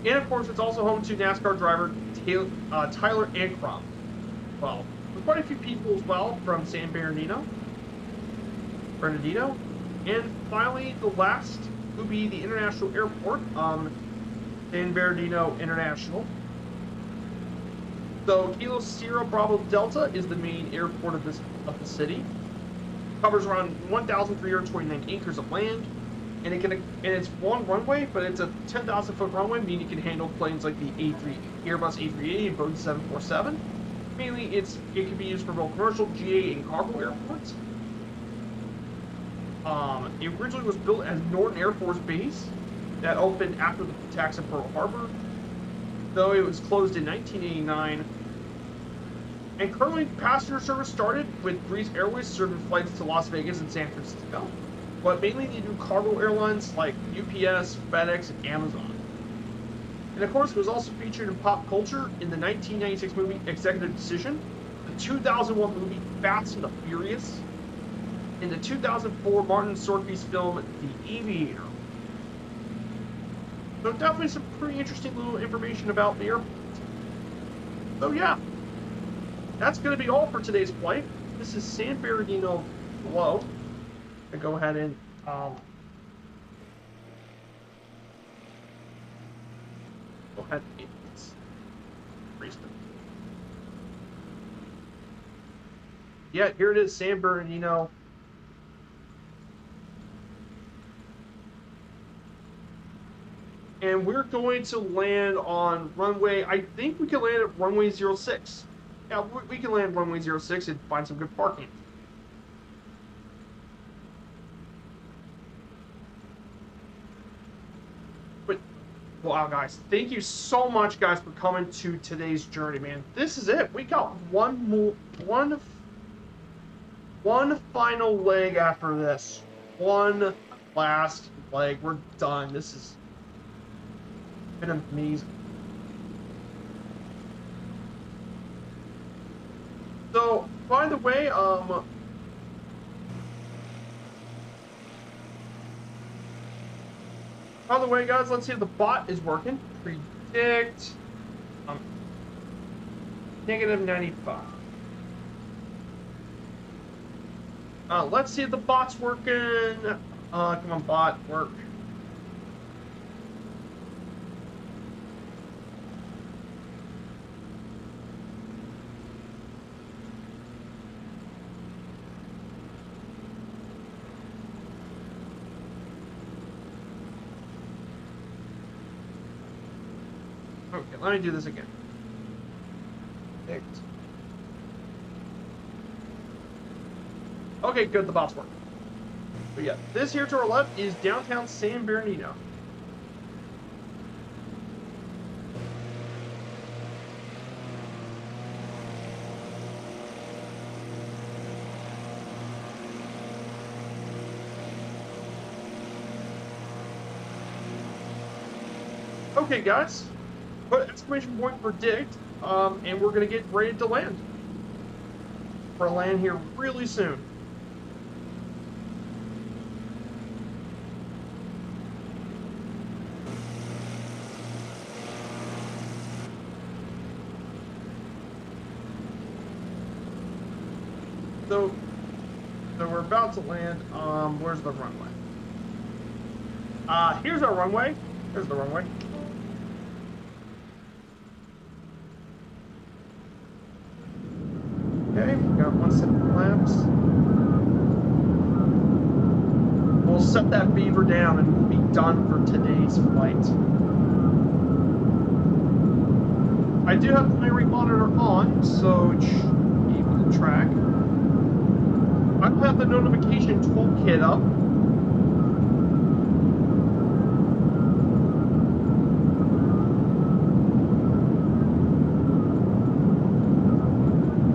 And of course, it's also home to NASCAR driver Tyler Ancroft. Well, there's quite a few people as well from San Bernardino. And finally, the last would be the international airport, San Bernardino International. So Kilo Sierra Bravo Delta is the main airport of the city. Covers around 1,329 acres of land. And it's one runway, but it's a 10,000-foot runway, meaning it can handle planes like the Airbus A380 and Boeing 747. Mainly, it can be used for both commercial, GA, and cargo airports. It originally was built as Norton Air Force Base that opened after the attacks at Pearl Harbor, though it was closed in 1989. And currently, passenger service started with Breeze Airways serving flights to Las Vegas and San Francisco. But mainly they do cargo airlines like UPS, FedEx, and Amazon. And of course, it was also featured in pop culture in the 1996 movie Executive Decision, the 2001 movie Fast and the Furious, and the 2004 Martin Scorsese film The Aviator. So definitely some pretty interesting little information about the airport. So yeah, that's going to be all for today's flight. This is San Bernardino below. To go ahead and go ahead and erase them. Yeah, here it is, San Bernardino. And we're going to land on runway, I think we can land at runway 06. Yeah, we can land runway 06 and find some good parking. Wow, guys, thank you so much, guys, for coming to today's journey, man. This is it. We got one final leg after this. One last leg. We're done. This has been amazing. So, by the way, guys, let's see if the bot is working. Predict -95. Let's see if the bot's working. Come on, bot, work. Okay, let me do this again. Okay, good, the bots work. But yeah, this here to our left is downtown San Bernardino. Okay, guys. Put exclamation point predict, and we're gonna get ready to land. We're gonna land here really soon. So we're about to land. Where's the runway? Here's our runway. Here's the runway. Okay, we got 1 set of flaps. We'll set that beaver down and we'll be done for today's flight. I do have the memory monitor on, so it should be able to track. I don't have the notification toolkit up.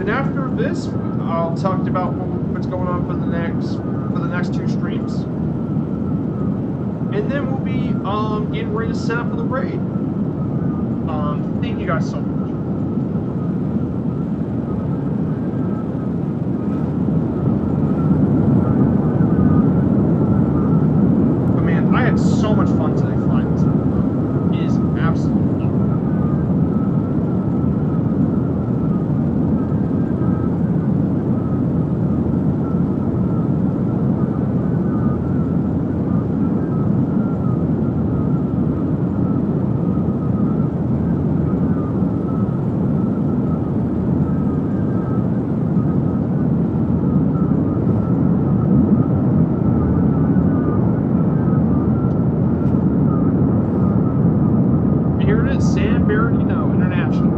And after this, I'll talk about what's going on for the next 2 streams. And then we'll be getting ready to set up for the raid. Thank you guys so much. But man, I had so much fun today flying this boat. It is absolutely fun. San Bernardino International.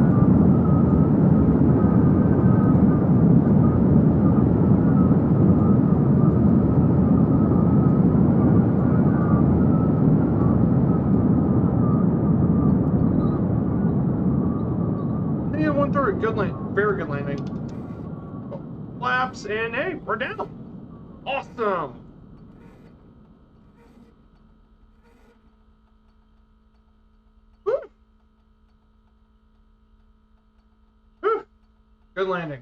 Yeah, 130. Good landing. Very good landing. Flaps, and hey, we're down. Awesome. Woo. Woo. Good landing.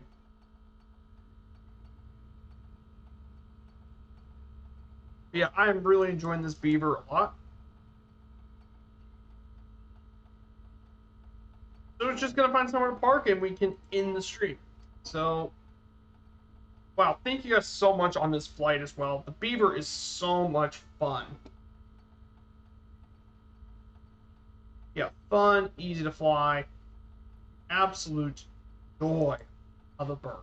Yeah, I am really enjoying this beaver a lot. So it's just gonna find somewhere to park and we can end the stream. So, wow, thank you guys so much on this flight as well. The beaver is so much fun. Yeah, fun, easy to fly, absolute joy of a bird.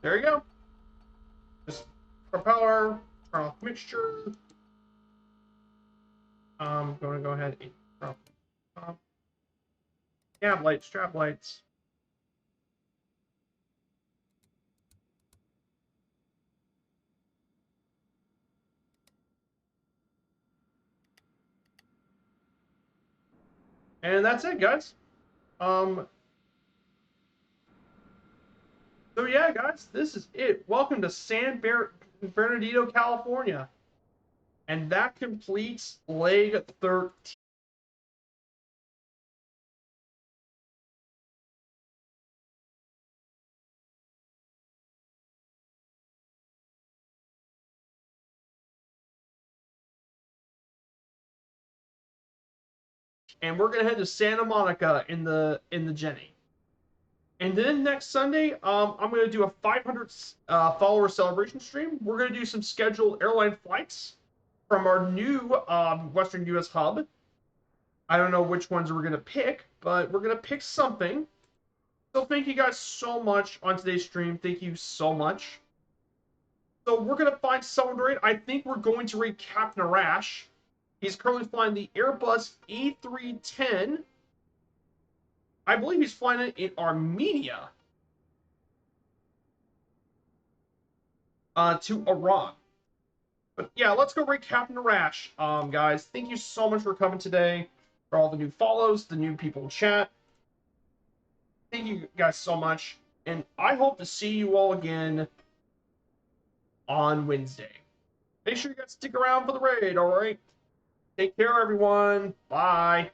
There you go. Just propeller, turn off mixture. I'm going to go ahead and turn off cab lights, strap lights. And that's it, guys. So yeah, guys, this is it. Welcome to San Bernardino, California. And that completes leg 13. And we're gonna head to Santa Monica in the Jenny. And then next Sunday, I'm gonna do a 500 follower celebration stream. We're gonna do some scheduled airline flights from our new Western U.S. hub. I don't know which ones we're gonna pick, but we're gonna pick something. So thank you guys so much on today's stream. Thank you so much. So we're gonna find someone to rate. I think we're going to rate Captain Arash. He's currently flying the Airbus A310 I believe he's flying it in Armenia to Iran. But yeah, let's go rate Captain Rash. Guys, thank you so much for coming today, for all the new follows, the new people in chat. Thank you guys so much, and I hope to see you all again on Wednesday. Make sure you guys stick around for the raid, alright? Take care, everyone. Bye.